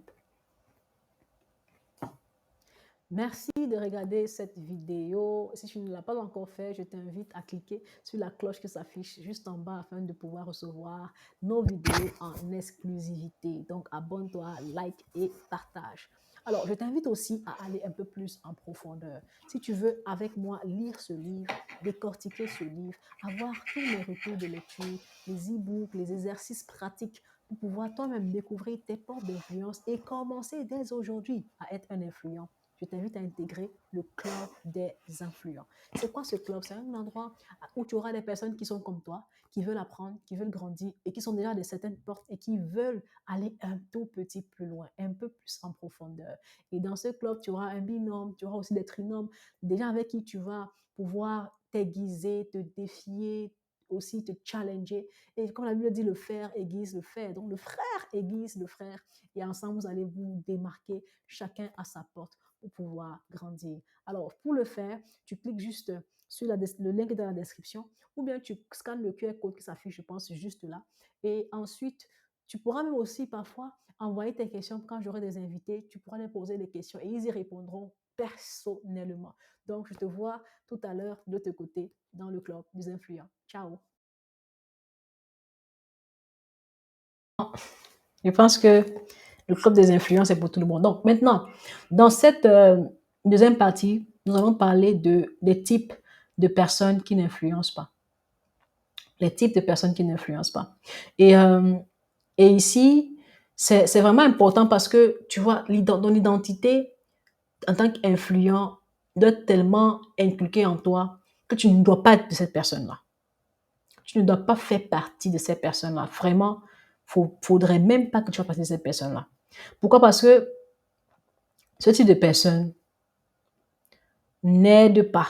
Merci de regarder cette vidéo. Si tu ne l'as pas encore fait, je t'invite à cliquer sur la cloche qui s'affiche juste en bas afin de pouvoir recevoir nos vidéos en exclusivité. Donc, abonne-toi, like et partage. Alors, je t'invite aussi à aller un peu plus en profondeur. Si tu veux, avec moi, lire ce livre, décortiquer ce livre, avoir tous les retours de lecture, les e-books, les exercices pratiques pour pouvoir toi-même découvrir tes portes d'influence et commencer dès aujourd'hui à être un influent. Je t'invite à intégrer le club des influents. C'est quoi ce club? C'est un endroit où tu auras des personnes qui sont comme toi, qui veulent apprendre, qui veulent grandir et qui sont déjà de certaines portes et qui veulent aller un tout petit plus loin, un peu plus en profondeur. Et dans ce club, tu auras un binôme, tu auras aussi des trinômes, des gens avec qui tu vas pouvoir t'aiguiser, te défier, aussi te challenger. Et comme la Bible dit, le fer aiguise le fer. Donc le frère aiguise le frère. Et ensemble, vous allez vous démarquer chacun à sa porte pour pouvoir grandir. Alors, pour le faire, tu cliques juste sur le lien qui est dans la description ou bien tu scannes le QR code qui s'affiche, je pense, juste là. Et ensuite, tu pourras même aussi parfois envoyer tes questions quand j'aurai des invités. Tu pourras leur poser des questions et ils y répondront personnellement. Donc, je te vois tout à l'heure de l'autre côté dans le club des influents. Ciao. Je pense que le club des influents, c'est pour tout le monde. Donc, maintenant, dans cette deuxième partie, nous allons parler des types de personnes qui n'influencent pas. Les types de personnes qui n'influencent pas. Et, euh, et ici, c'est vraiment important parce que, tu vois, ton identité en tant qu'influent doit être tellement inculquée en toi que tu ne dois pas être de cette personne-là. Tu ne dois pas faire partie de ces personnes-là. Vraiment, faudrait même pas que tu fasses partie de cette personne-là. Pourquoi? Parce que ce type de personne n'aide pas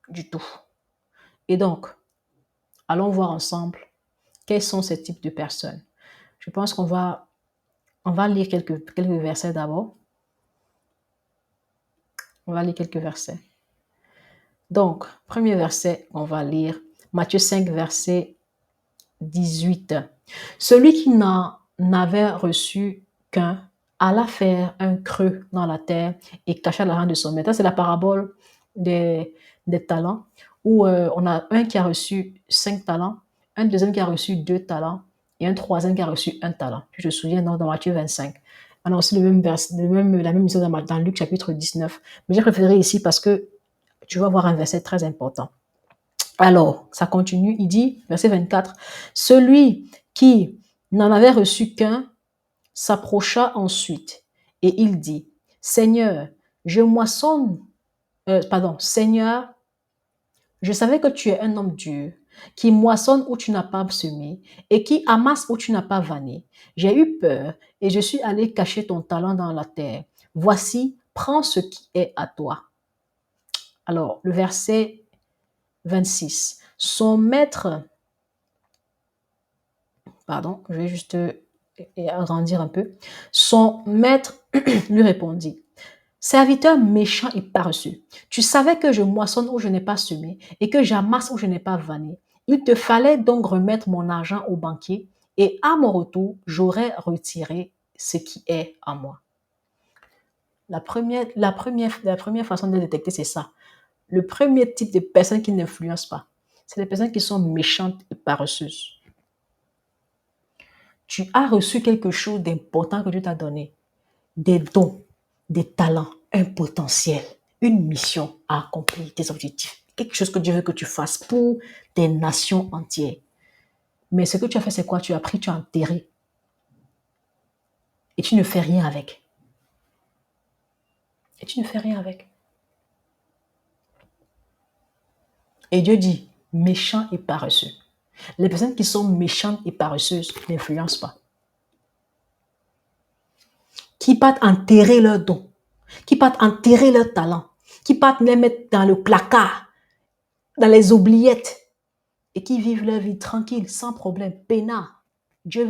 du tout. Et donc, allons voir ensemble quels sont ces types de personnes. Je pense on va lire quelques versets d'abord. On va lire quelques versets. Donc, premier verset, on va lire Matthieu 5, verset 18. Celui qui n'en avait reçu qu'un alla faire un creux dans la terre et cacha l'argent de son maître. C'est la parabole des talents où on a un qui a reçu 5 talents, un deuxième qui a reçu 2 talents et un troisième qui a reçu 1 talent. Je me souviens dans Matthieu 25. On a aussi la même histoire dans Luc chapitre 19. Mais j'ai préféré ici parce que tu vas voir un verset très important. Alors, ça continue, il dit, verset 24, celui qui n'en avait reçu qu'un s'approcha ensuite et il dit, Seigneur, Seigneur, je savais que tu es un homme dur, qui moissonne où tu n'as pas semé et qui amasse où tu n'as pas vanné. J'ai eu peur et je suis allé cacher ton talent dans la terre. Voici, prends ce qui est à toi. Alors, le verset 26. Son maître, pardon, je vais juste agrandir un peu. Son maître lui répondit, serviteur méchant et paresseux, tu savais que je moissonne où je n'ai pas semé et que j'amasse où je n'ai pas vanné. Il te fallait donc remettre mon argent au banquier et à mon retour, j'aurais retiré ce qui est à moi. La première façon de détecter, c'est ça. Le premier type de personnes qui n'influencent pas, c'est les personnes qui sont méchantes et paresseuses. Tu as reçu quelque chose d'important que Dieu t'a donné, des dons, des talents, un potentiel, une mission à accomplir, des objectifs, quelque chose que Dieu veut que tu fasses pour des nations entières. Mais ce que tu as fait, c'est quoi? Tu as pris, tu as enterré. Et tu ne fais rien avec. Et tu ne fais rien avec. Et Dieu dit, méchant et paresseux. Les personnes qui sont méchantes et paresseuses n'influencent pas. Qui partent enterrer leurs dons, qui partent enterrer leurs talents, qui partent les mettre dans le placard, dans les oubliettes, et qui vivent leur vie tranquille, sans problème, peinard. Dieu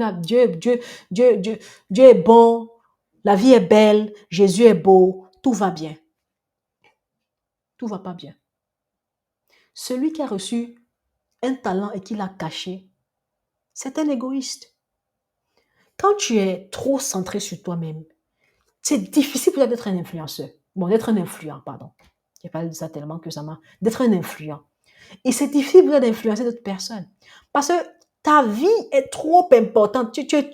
est bon, la vie est belle, Jésus est beau, tout va bien. Tout va pas bien. Celui qui a reçu un talent et qui l'a caché, c'est un égoïste. Quand tu es trop centré sur toi-même, c'est difficile pour toi d'être un influenceur. Bon, d'être un influent, pardon. Je n'ai pas dit ça tellement que ça m'a... D'être un influent. Et c'est difficile pour toi d'influencer d'autres personnes. Parce que ta vie est trop importante. Tu es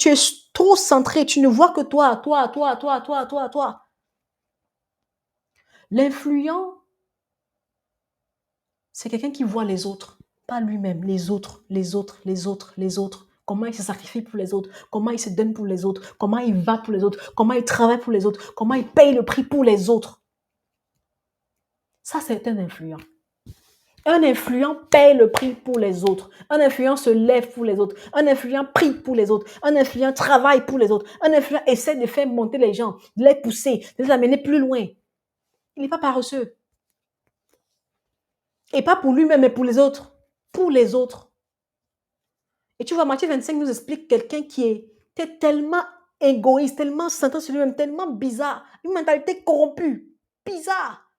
trop centré. Tu ne vois que toi. L'influent, c'est quelqu'un qui voit les autres, pas lui-même, les autres. Comment il se sacrifie pour les autres, comment il se donne pour les autres, comment il va pour les autres, comment il travaille pour les autres, comment il paye le prix pour les autres. Ça, c'est un influent. Un influent paye le prix pour les autres. Un influent se lève pour les autres. Un influent prie pour les autres. Un influent travaille pour les autres. Un influent essaie de faire monter les gens, de les pousser, de les amener plus loin. Il n'est pas paresseux. Et pas pour lui-même, mais pour les autres. Pour les autres. Et tu vois, Matthieu 25 nous explique quelqu'un qui était tellement égoïste, tellement centré sur lui-même, tellement bizarre, une mentalité corrompue, bizarre,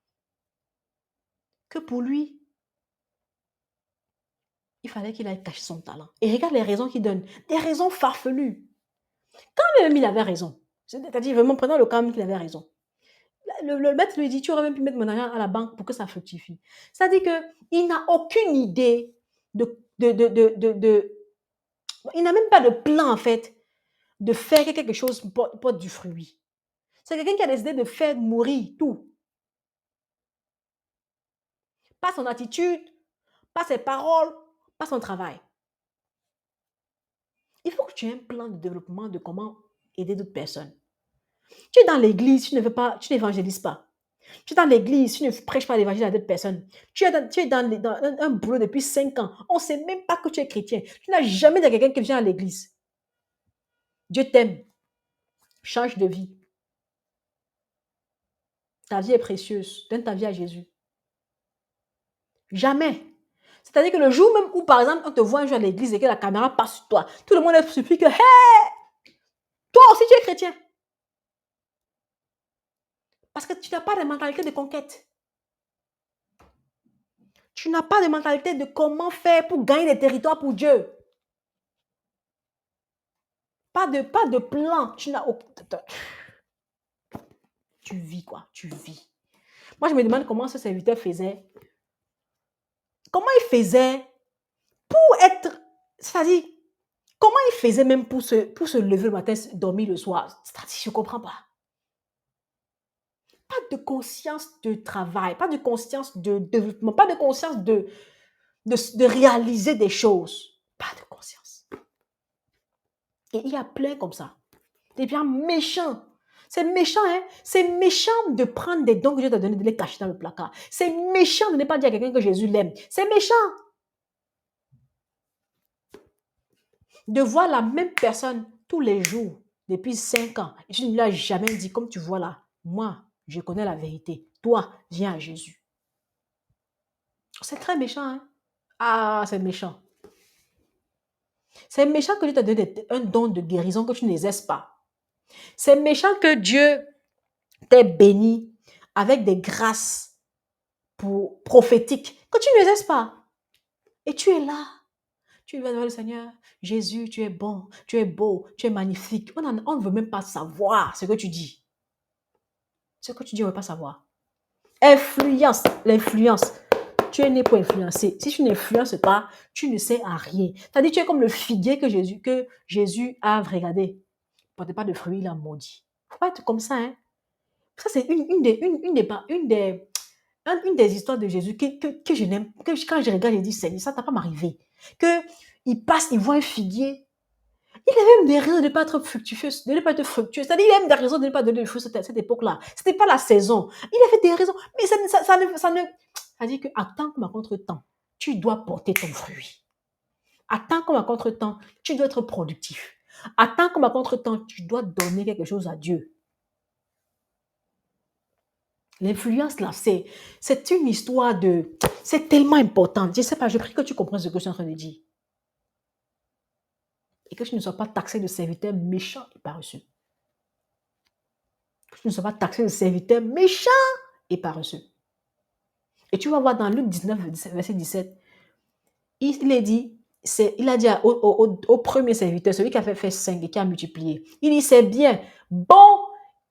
que pour lui, il fallait qu'il aille cacher son talent. Et regarde les raisons qu'il donne. Des raisons farfelues. Quand même il avait raison. C'est-à-dire vraiment prenant le cas même qu'il avait raison. Le maître lui dit, tu aurais même pu mettre mon argent à la banque pour que ça fructifie. C'est-à-dire qu'il n'a aucune idée il n'a même pas de plan en fait de faire quelque chose pour du fruit. C'est quelqu'un qui a décidé de faire mourir tout. Pas son attitude, pas ses paroles, pas son travail. Il faut que tu aies un plan de développement de comment aider d'autres personnes. Tu es dans l'église, tu n'évangélises pas. Tu es dans l'église, tu ne prêches pas l'évangile à d'autres personnes. Tu es dans un boulot depuis 5 ans. On ne sait même pas que tu es chrétien. Tu n'as jamais dit à quelqu'un qui vient à l'église. Dieu t'aime. Change de vie. Ta vie est précieuse. Donne ta vie à Jésus. Jamais. C'est-à-dire que le jour même où, par exemple, on te voit un jour à l'église et que la caméra passe sur toi, tout le monde est surpris que, hey, toi aussi tu es chrétien. Parce que tu n'as pas de mentalité de conquête. Tu n'as pas de mentalité de comment faire pour gagner des territoires pour Dieu. Pas de plan. Tu vis quoi? Tu vis. Moi, je me demande comment ce serviteur faisait. Comment il faisait pour être... C'est-à-dire, comment il faisait même pour se lever le matin, dormir le soir? C'est-à-dire, je ne comprends pas. Pas de conscience de travail, pas de conscience de développement, pas de conscience de réaliser des choses. Pas de conscience. Et il y a plein comme ça. Des gens méchants. C'est méchant, hein? C'est méchant de prendre des dons que Dieu t'a donnés, de les cacher dans le placard. C'est méchant de ne pas dire à quelqu'un que Jésus l'aime. C'est méchant. De voir la même personne tous les jours, depuis 5 ans, et tu ne lui as jamais dit, comme tu vois là, moi, je connais la vérité. Toi, viens à Jésus. C'est très méchant, hein? Ah, c'est méchant. C'est méchant que Dieu t'a donné un don de guérison que tu n'exerces pas. C'est méchant que Dieu t'ait béni avec des grâces prophétiques que tu n'exerces pas. Et tu es là. Tu vas devant le Seigneur. Jésus, tu es bon, tu es beau, tu es magnifique. On ne veut même pas savoir ce que tu dis. Ce que tu dis, on ne veut pas savoir. Influence, l'influence. Tu es né pour influencer. Si tu n'influences pas, tu ne sais à rien. C'est-à-dire, tu es comme le figuier que Jésus a regardé. Ne portez pas de fruits, il a maudit. Il ne faut pas être comme ça. Hein. Ça, c'est une des histoires de Jésus que je n'aime. Quand je regarde, je dis, Seigneur, ça ne t'a pas m'arriver. Qu'il passe, il voit un figuier. Il avait même des raisons de ne pas être fructueux, de ne pas être fructueux. C'est-à-dire, il a même des raisons de ne pas donner de fruits à cette époque-là. Ce n'était pas la saison. Il avait des raisons. Mais ça dit qu'à temps comme à contre-temps, tu dois porter ton fruit. À temps comme à contre-temps, tu dois être productif. À temps comme à contre-temps, tu dois donner quelque chose à Dieu. L'influence, là, c'est une histoire de... C'est tellement important. Je ne sais pas, je prie que tu comprennes ce que je suis en train de dire. Et que tu ne sois pas taxé de serviteur méchant et paresseux. Que tu ne sois pas taxé de serviteur méchant et paresseux. Et tu vas voir dans Luc 19, verset 17, il a dit au premier serviteur, celui qui a fait 5 et qui a multiplié, il dit, c'est bien, bon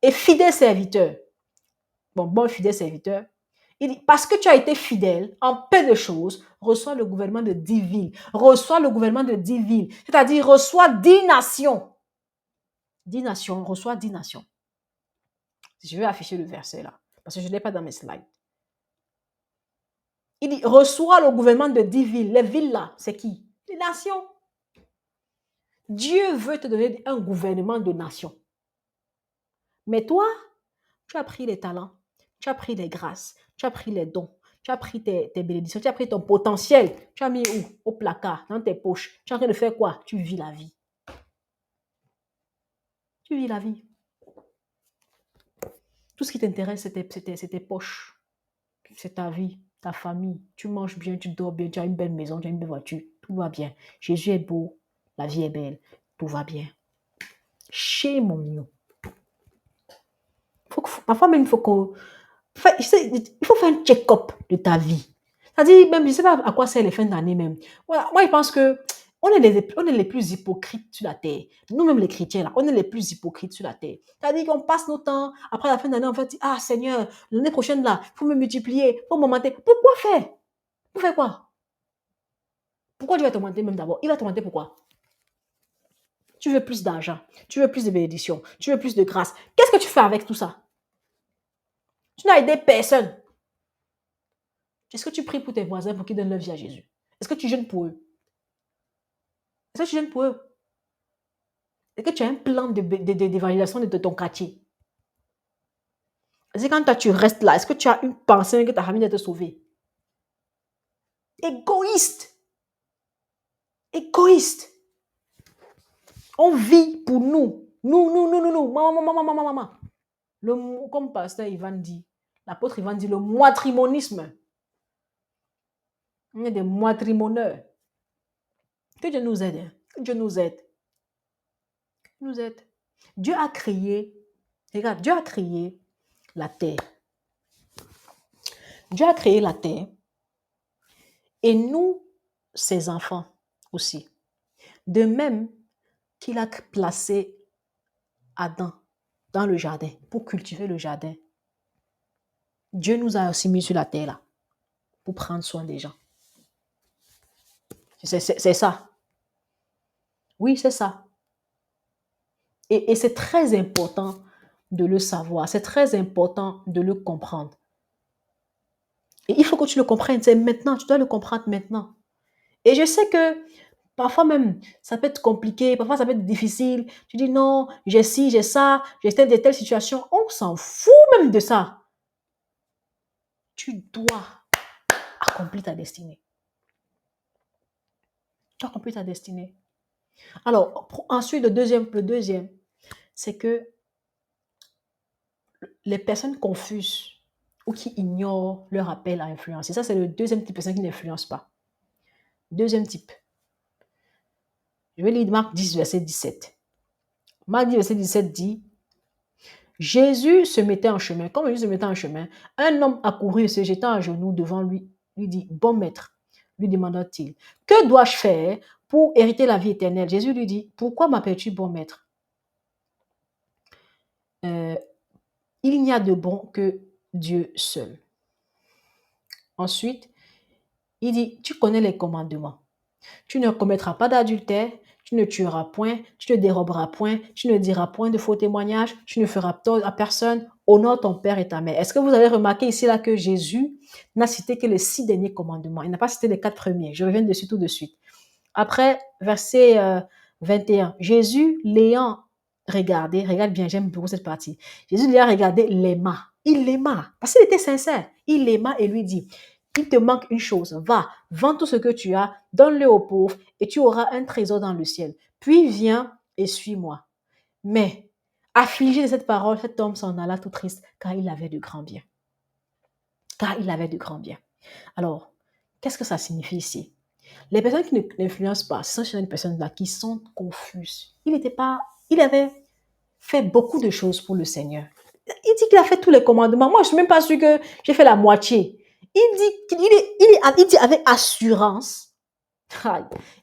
et fidèle serviteur. Bon et fidèle serviteur. Il dit, parce que tu as été fidèle en peu de choses, reçois le gouvernement de 10 villes. Reçois le gouvernement de 10 villes. C'est-à-dire, reçois 10 nations. 10 nations, reçois 10 nations. Je vais afficher le verset là, parce que je ne l'ai pas dans mes slides. Il dit, reçois le gouvernement de 10 villes. Les villes là, c'est qui? Les nations. Dieu veut te donner un gouvernement de nations. Mais toi, tu as pris les talents, tu as pris les grâces, tu as pris les dons, tu as pris tes bénédictions, tu as pris ton potentiel, tu as mis où? Au placard, dans tes poches. Tu es en train de faire quoi? Tu vis la vie. Tu vis la vie. Tout ce qui t'intéresse, c'est tes poches. C'est ta vie, ta famille. Tu manges bien, tu dors bien, tu as une belle maison, tu as une belle voiture. Tout va bien. Jésus est beau, la vie est belle, tout va bien. Chez mon mignon. Parfois même, il faut faire un check-up de ta vie. C'est-à-dire, même, je ne sais pas à quoi c'est les fins d'année même. Voilà, moi, je pense que on est les plus hypocrites sur la terre. Nous-mêmes, les chrétiens, là, on est les plus hypocrites sur la terre. C'est-à-dire qu'on passe nos temps, après la fin d'année, on va dire, ah Seigneur, l'année prochaine, là, il faut me multiplier, il faut m'augmenter. Pourquoi faire? Pour faire quoi? Pourquoi Dieu va t'augmenter même d'abord? Il va t'augmenter pourquoi? Tu veux plus d'argent, tu veux plus de bénédictions, tu veux plus de grâce. Qu'est-ce que tu fais avec tout ça? Tu n'as aidé personne. Est-ce que tu pries pour tes voisins pour qu'ils donnent leur vie à Jésus? Est-ce que tu jeûnes pour eux? Est-ce que tu jeûnes pour eux? Est-ce que tu as un plan d'évaluation de ton quartier? Est-ce que quand toi tu restes là, est-ce que tu as une pensée que ta famille doit te sauver? Égoïste. Égoïste. On vit pour nous. Nous. Maman. Comme pasteur Ivan dit, l'apôtre Ivan dit, le moitrimonisme. On est des moitrimoneurs. Que Dieu nous aide. Hein. Que Dieu nous aide. Nous aide. Dieu a créé, regarde, Dieu a créé la terre. Dieu a créé la terre. Et nous, ses enfants aussi. De même qu'il a placé Adam dans le jardin pour cultiver le jardin. Dieu nous a aussi mis sur la terre là pour prendre soin des gens. C'est ça. Oui, c'est ça. Et c'est très important de le savoir. C'est très important de le comprendre. Et il faut que tu le comprennes. C'est maintenant. Tu dois le comprendre maintenant. Et je sais que parfois même, ça peut être compliqué. Parfois, ça peut être difficile. Tu dis non, j'ai ci, j'ai ça, j'ai telle situation. On s'en fout même de ça. Tu dois accomplir ta destinée. Tu as accompli ta destinée. Alors, ensuite, le deuxième, c'est que les personnes confuses ou qui ignorent leur appel à influencer. Ça, c'est le deuxième type de personne qui n'influence pas. Deuxième type. Je vais lire Marc 10, verset 17. Marc 10, verset 17 dit, Jésus se mettait en chemin. Comme Jésus se mettait en chemin, un homme accourut et se jetant à genoux devant lui, lui dit, bon maître, lui demanda-t-il, que dois-je faire pour hériter la vie éternelle? Jésus lui dit, pourquoi m'appelles-tu bon maître? Il n'y a de bon que Dieu seul. Ensuite, il dit, tu connais les commandements. Tu ne commettras pas d'adultère, tu ne tueras point, tu ne déroberas point, tu ne diras point de faux témoignages, tu ne feras tort à personne, honore ton père et ta mère. Est-ce que vous avez remarqué ici là que Jésus n'a cité que les 6 derniers commandements? Il n'a pas cité les 4 premiers. Je reviens dessus tout de suite. Après, verset 21, Jésus l'ayant regardé, regarde bien, j'aime beaucoup cette partie. Jésus l'ayant regardé, l'aima. Il l'aima, parce qu'il était sincère. Il l'aima et lui dit, il te manque une chose, va, vends tout ce que tu as, donne-le aux pauvres et tu auras un trésor dans le ciel. Puis viens et suis-moi. Mais, affligé de cette parole, cet homme s'en alla tout triste, car il avait de grands biens. Car il avait de grands biens. Alors, qu'est-ce que ça signifie ici? Les personnes qui n'influencent pas, ce sont des personnes-là qui sont confuses. Il avait fait beaucoup de choses pour le Seigneur. Il dit qu'il a fait tous les commandements. Moi, je ne suis même pas sûre que j'ai fait la moitié. Il dit avec assurance,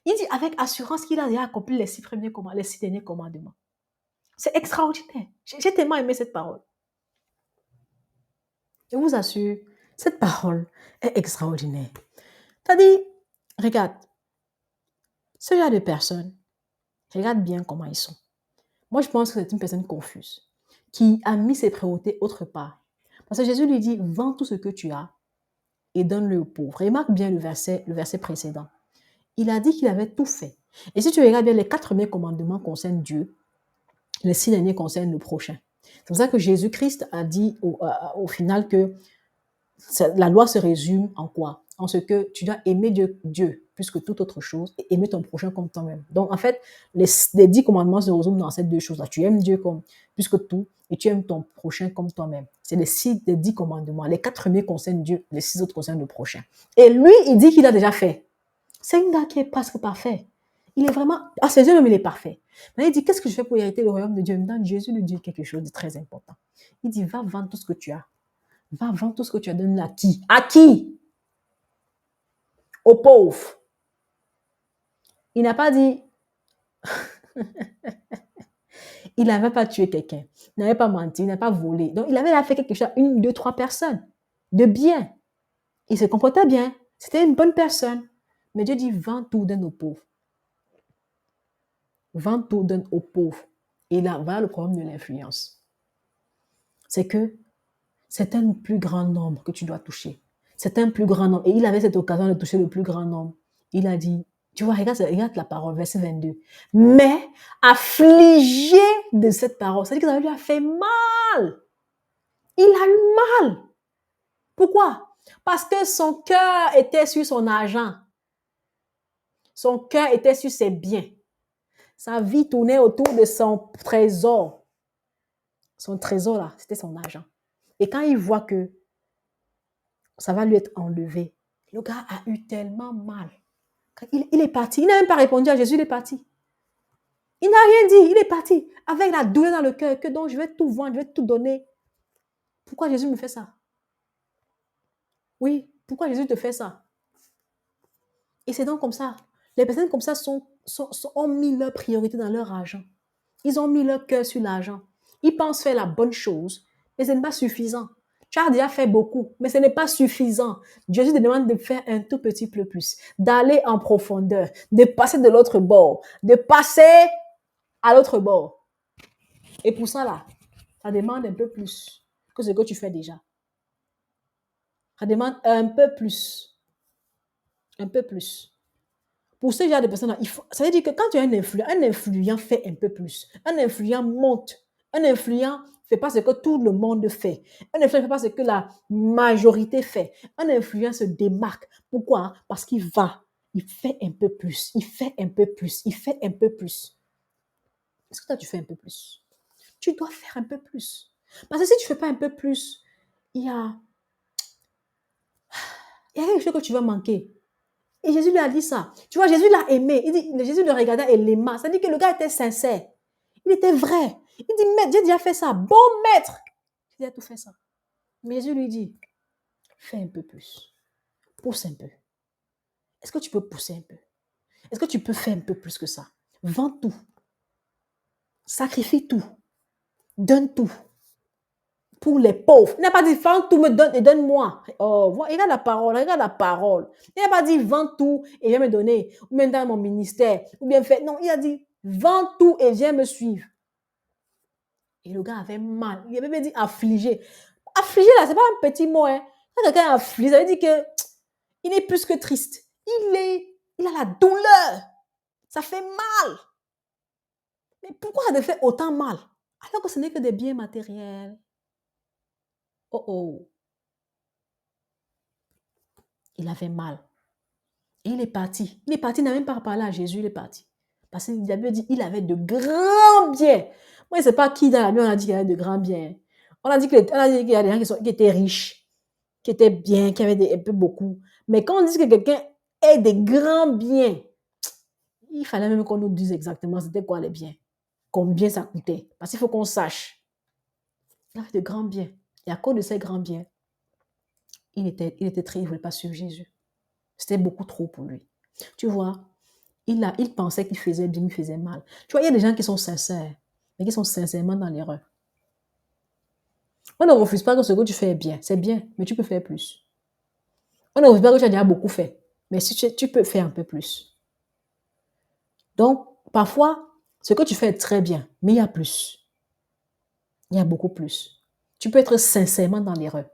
il dit avec assurance qu'il a déjà accompli les 6 premiers commandements, les 6 derniers commandements. C'est extraordinaire. J'ai tellement aimé cette parole. Je vous assure, cette parole est extraordinaire. C'est-à-dire, regarde, ce genre de personnes, regarde bien comment ils sont. Moi, je pense que c'est une personne confuse, qui a mis ses priorités autre part. Parce que Jésus lui dit, vends tout ce que tu as et donne-le aux pauvres. Remarque bien le verset précédent. Il a dit qu'il avait tout fait. Et si tu regardes bien, les 4 premiers commandements concernent Dieu, les 6 derniers concernent le prochain. C'est pour ça que Jésus-Christ a dit au final que la loi se résume en quoi? En ce que tu dois aimer Dieu plus que toute autre chose et aimer ton prochain comme toi-même. Donc, en fait, les 10 commandements se résument dans ces 2 choses-là. Tu aimes Dieu plus que tout et tu aimes ton prochain comme toi-même. C'est les 10 commandements. Les 4 premiers concernent Dieu, les 6 autres concernent le prochain. Et lui, il dit qu'il a déjà fait. C'est un gars qui est presque parfait. Il est vraiment, à ses yeux même, il est parfait. Mais il dit, qu'est-ce que je fais pour hériter le royaume de Dieu? Maintenant, Jésus lui dit quelque chose de très important. Il dit, va vendre tout ce que tu as. Va vendre tout ce que tu as donné à qui? À qui? Aux pauvres. Il n'a pas dit, il n'avait pas tué quelqu'un, il n'avait pas menti, il n'a pas volé. Donc, il avait fait quelque chose à 1, 2, 3 personnes de bien. Il se comportait bien. C'était une bonne personne. Mais Dieu dit, vends tout, donne aux pauvres. Vends tout, donne aux pauvres. Et là, voilà le problème de l'influence. C'est que c'est un plus grand nombre que tu dois toucher. C'est un plus grand nombre. Et il avait cette occasion de toucher le plus grand nombre. Il a dit, tu vois, regarde la parole, verset 22. Mais affligé de cette parole, c'est-à-dire que ça lui a fait mal. Il a eu mal. Pourquoi? Parce que son cœur était sur son argent. Son cœur était sur ses biens. Sa vie tournait autour de son trésor. Son trésor, là, c'était son argent. Et quand il voit que ça va lui être enlevé, le gars a eu tellement mal. Il est parti. Il n'a même pas répondu à Jésus, il est parti. Il n'a rien dit, il est parti. Avec la douleur dans le cœur, que donc je vais tout vendre, je vais tout donner. Pourquoi Jésus me fait ça? Oui, pourquoi Jésus te fait ça? Et c'est donc comme ça. Les personnes comme ça ont mis leur priorité dans leur argent. Ils ont mis leur cœur sur l'argent. Ils pensent faire la bonne chose, mais ce n'est pas suffisant. Tu as déjà fait beaucoup, mais ce n'est pas suffisant. Jésus te demande de faire un tout petit peu plus, d'aller en profondeur, de passer de l'autre bord, de passer à l'autre bord. Et pour ça, là, ça demande un peu plus que ce que tu fais déjà. Ça demande un peu plus. Un peu plus. Pour ce genre de personnes-là, ça veut dire que quand tu as un influent fait un peu plus. Un influent monte. Un influent ne fait pas ce que tout le monde fait. Un influent ne fait pas ce que la majorité fait. Un influent se démarque. Pourquoi? Parce qu'il va. Il fait un peu plus. Il fait un peu plus. Il fait un peu plus. Est-ce que toi, tu fais un peu plus? Tu dois faire un peu plus. Parce que si tu ne fais pas un peu plus, il y a quelque chose que tu vas manquer. Et Jésus lui a dit ça. Tu vois, Jésus l'a aimé. Jésus le regardait et l'aima. Ça dit que le gars était sincère. Il était vrai. Il dit, maître, j'ai déjà fait ça. Bon maître. J'ai déjà tout fait ça. Mais Jésus lui dit, fais un peu plus. Pousse un peu. Est-ce que tu peux pousser un peu? Est-ce que tu peux faire un peu plus que ça? Vends tout. Sacrifie tout. Donne tout. Pour les pauvres. Il n'a pas dit, vends tout, me donne et donne-moi. Oh, regarde la parole, regarde la parole. Il n'a pas dit, vends tout et viens me donner. Ou même dans mon ministère. Ou bien fait. Non, il a dit, vends tout et viens me suivre. Et le gars avait mal. Il avait même dit affligé. Affligé, là, c'est pas un petit mot. Hein. Quand quelqu'un est affligé, ça veut dire que il est plus que triste. Il a la douleur. Ça fait mal. Mais pourquoi ça te fait autant mal? Alors que ce n'est que des biens matériels. Oh oh. Il avait mal. Et il est parti. Il est parti, il n'a même pas parlé à Jésus, il est parti. Parce qu'il avait dit il avait de grands biens. Moi, je ne sais pas qui dans la Bible on a dit qu'il avait de grands biens. On a dit qu'il y a des gens qui étaient riches, qui étaient bien, qui avaient un peu beaucoup. Mais quand on dit que quelqu'un ait des grands biens, il fallait même qu'on nous dise exactement c'était quoi les biens, combien ça coûtait. Parce qu'il faut qu'on sache. Il avait de grands biens. Et à cause de ces grands biens, il était très, il ne voulait pas suivre Jésus. C'était beaucoup trop pour lui. Tu vois, il pensait qu'il faisait bien, il faisait mal. Tu vois, il y a des gens qui sont sincères, mais qui sont sincèrement dans l'erreur. On ne refuse pas que ce que tu fais est bien. C'est bien, mais tu peux faire plus. On ne refuse pas que tu as déjà beaucoup fait, mais si tu peux faire un peu plus. Donc, parfois, ce que tu fais est très bien, mais il y a plus. Il y a beaucoup plus. Tu peux être sincèrement dans l'erreur.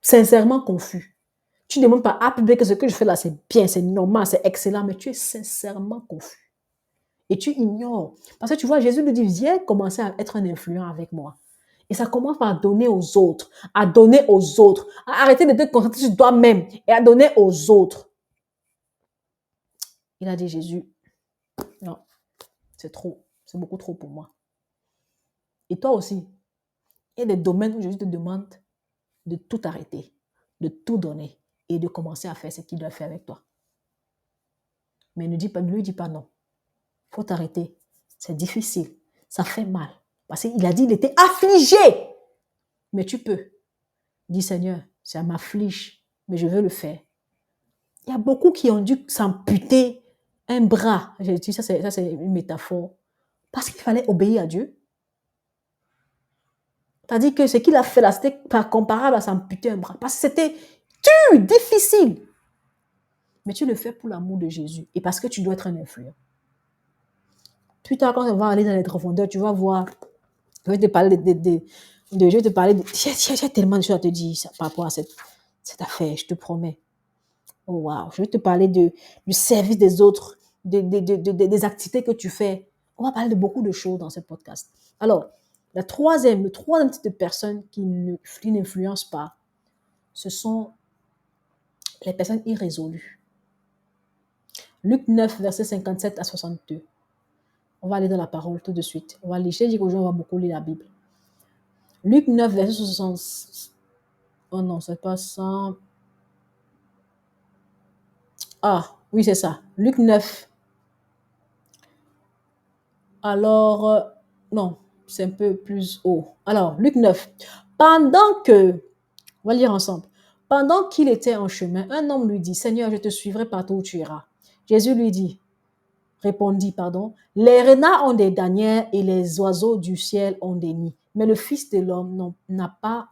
Sincèrement confus. Tu ne demandes pas, ah, que ce que je fais là, c'est bien, c'est normal, c'est excellent, mais tu es sincèrement confus. Et tu ignores. Parce que tu vois, Jésus lui dit, viens commencer à être un influent avec moi. Et ça commence par donner aux autres, à donner aux autres, à arrêter de te concentrer sur toi-même et à donner aux autres. Il a dit, Jésus, non, c'est trop, c'est beaucoup trop pour moi. Et toi aussi, il y a des domaines où Jésus te demande de tout arrêter, de tout donner et de commencer à faire ce qu'il doit faire avec toi. Mais ne lui dis pas non. Il faut t'arrêter. C'est difficile. Ça fait mal. Parce qu'il a dit qu'il était affligé. Mais tu peux. Dis Seigneur, ça m'afflige, mais je veux le faire. Il y a beaucoup qui ont dû s'amputer un bras. J'ai dit ça c'est une métaphore. Parce qu'il fallait obéir à Dieu. C'est-à-dire que ce qu'il a fait là, c'était pas comparable à s'amputer un bras. Parce que c'était dur, difficile. Mais tu le fais pour l'amour de Jésus et parce que tu dois être un influent. Plus tard, quand on va aller dans les profondeurs, tu vas voir, je vais te parler j'ai tellement de choses à te dire par rapport à cette affaire, je te promets. Oh wow, je vais te parler du service des autres, des activités que tu fais. On va parler de beaucoup de choses dans ce podcast. Alors, le troisième type de personnes qui n'influencent pas, ce sont les personnes irrésolues. Luc 9, verset 57 à 62. On va aller dans la parole tout de suite. On va lire. J'ai dit qu'aujourd'hui, on va beaucoup lire la Bible. Luc 9, verset 60. Oh non, c'est pas ça. Ah, oui, c'est ça. Luc 9. Alors, non, c'est un peu plus haut. Alors, Luc 9. Pendant que, on va lire ensemble. Pendant qu'il était en chemin, un homme lui dit, Seigneur, je te suivrai partout où tu iras. Jésus lui dit, répondit, pardon, les renards ont des danières et les oiseaux du ciel ont des nids, mais le Fils de l'homme n'a pas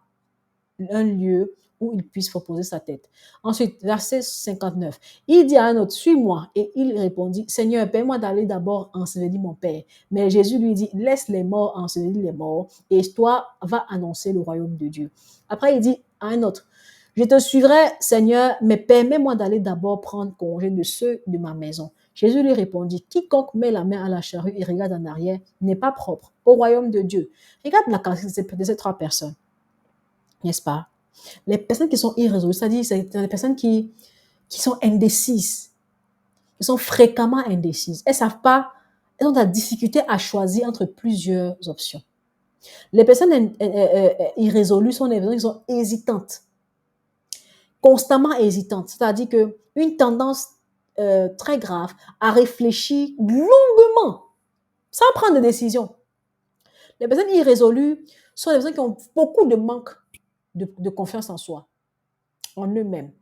un lieu où il puisse reposer sa tête. Ensuite, verset 59. Il dit à un autre, suis-moi. Et il répondit, Seigneur, permets-moi d'aller d'abord ensevelir mon Père. Mais Jésus lui dit, laisse les morts ensevelir les morts, et toi, va annoncer le royaume de Dieu. Après, il dit à un autre, je te suivrai, Seigneur, mais permets-moi d'aller d'abord prendre congé de ceux de ma maison. Jésus lui répondit, quiconque met la main à la charrue et regarde en arrière n'est pas propre au royaume de Dieu. Regarde la caractéristique de ces trois personnes, n'est-ce pas? Les personnes qui sont irrésolues, c'est-à-dire c'est des personnes qui sont indécises, qui sont fréquemment indécises. Elles savent pas, elles ont de la difficulté à choisir entre plusieurs options. Les personnes irrésolues sont des personnes qui sont hésitantes, constamment hésitantes, c'est-à-dire que une tendance très grave à réfléchir longuement sans prendre de décision. Les personnes irrésolues sont des personnes qui ont beaucoup de manque de confiance en soi, en eux-mêmes.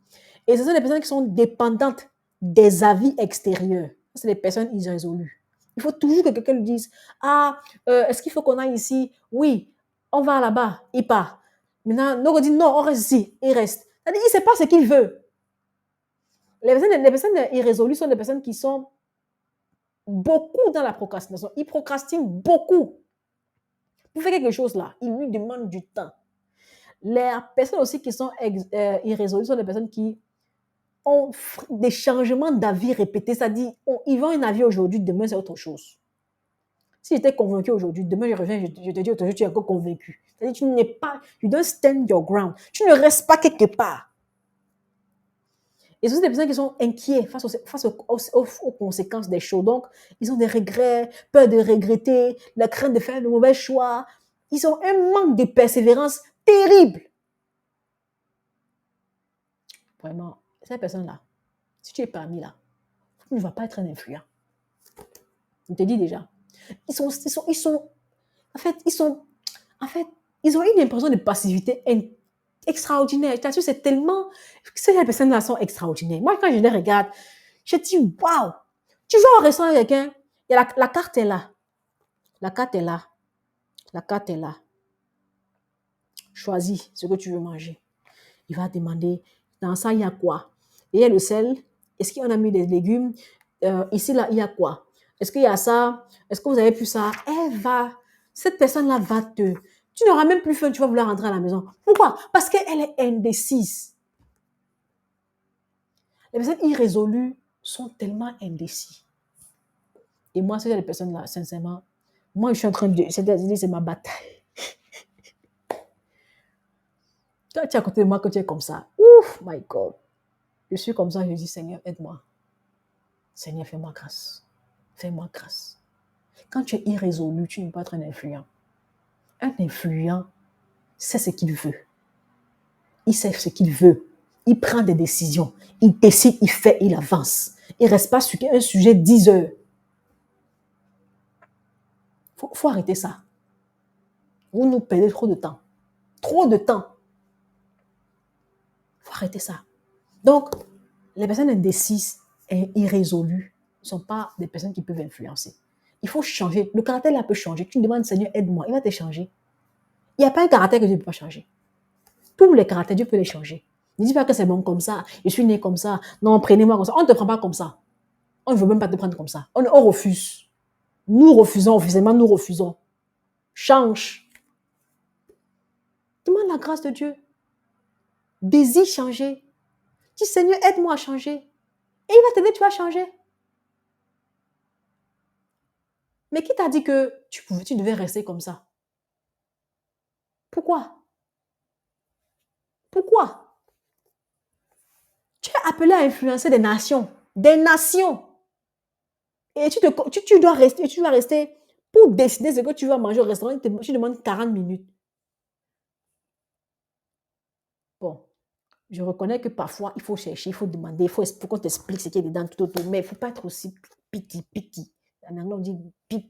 Et ce sont des personnes qui sont dépendantes des avis extérieurs. C'est des personnes irrésolues. Il faut toujours que quelqu'un lui dise, ah, est-ce qu'il faut qu'on aille ici? Oui, on va là-bas. Il part. Maintenant, l'autre dit, non, on reste ici. Il reste. C'est-à-dire, il ne sait pas ce qu'il veut. Les personnes irrésolues sont des personnes qui sont beaucoup dans la procrastination. Ils procrastinent beaucoup. Pour faire quelque chose là, ils lui demandent du temps. Les personnes aussi qui sont irrésolues sont des personnes qui ont des changements d'avis répétés. C'est-à-dire, ils vont un avis aujourd'hui, demain, c'est autre chose. Si j'étais convaincu aujourd'hui, demain, je reviens, je te dis aujourd'hui, tu es encore convaincu. C'est-à-dire, tu n'es pas, you don't stand your ground. Tu ne restes pas quelque part. Et ce sont des personnes qui sont inquiets face aux conséquences des choses. Donc, ils ont des regrets, peur de regretter, la crainte de faire de mauvais choix. Ils ont un manque de persévérance terrible. Vraiment, ces personnes-là, si tu es parmi là, tu ne vas pas être un influent. Je te dis déjà. En fait, ils ont une impression de passivité extraordinaire. C'est tellement, ces personnes-là sont extraordinaires. Moi, quand je les regarde, je dis, waouh! Tu vas au restaurant avec quelqu'un, la carte est là. La carte est là. La carte est là. Choisis ce que tu veux manger. Il va demander, dans ça, il y a quoi? Et il y a le sel. Est-ce qu'on a mis des légumes? Ici, là, il y a quoi? Est-ce qu'il y a ça? Est-ce que vous avez plus ça? Cette personne-là va te... Tu n'auras même plus faim, tu vas vouloir rentrer à la maison. Pourquoi? Parce qu'elle est indécise. Les personnes irrésolues sont tellement indécises. Et moi, c'est les personnes-là, sincèrement, moi, je suis en train de... C'est ma bataille. Quand tu es à côté de moi, que tu es comme ça, ouf, my God. Je suis comme ça, je dis, Seigneur, aide-moi. Seigneur, fais-moi grâce. Fais-moi grâce. Quand tu es irrésolu, tu ne peux pas être un influent. Un influent sait ce qu'il veut. Il sait ce qu'il veut. Il prend des décisions. Il décide, il fait, il avance. Il ne reste pas sur un sujet 10 heures. Faut arrêter ça. Vous nous perdez trop de temps. Trop de temps. Faut arrêter ça. Donc, les personnes indécises et irrésolues ne sont pas des personnes qui peuvent influencer. Il faut changer. Le caractère là peut changer. Tu demandes, Seigneur, aide-moi. Il va te changer. Il n'y a pas un caractère que Dieu ne peut pas changer. Tous les caractères, Dieu peut les changer. Ne dis pas que c'est bon comme ça. Je suis né comme ça. Non, prenez-moi comme ça. On ne te prend pas comme ça. On ne veut même pas te prendre comme ça. On refuse. Nous refusons, officiellement, nous refusons. Change. Demande la grâce de Dieu. Désire changer. Dis, Seigneur, aide-moi à changer. Et il va t'aider, tu vas changer. Mais qui t'a dit que tu devais rester comme ça? Pourquoi? Pourquoi? Tu es appelé à influencer des nations. Des nations. Et tu dois rester pour décider ce que tu vas manger au restaurant. Tu demandes 40 minutes. Bon, je reconnais que parfois, il faut chercher, il faut demander, faut qu'on t'explique ce qui est dedans tout autour. Mais il ne faut pas être aussi picky. En anglais, on dit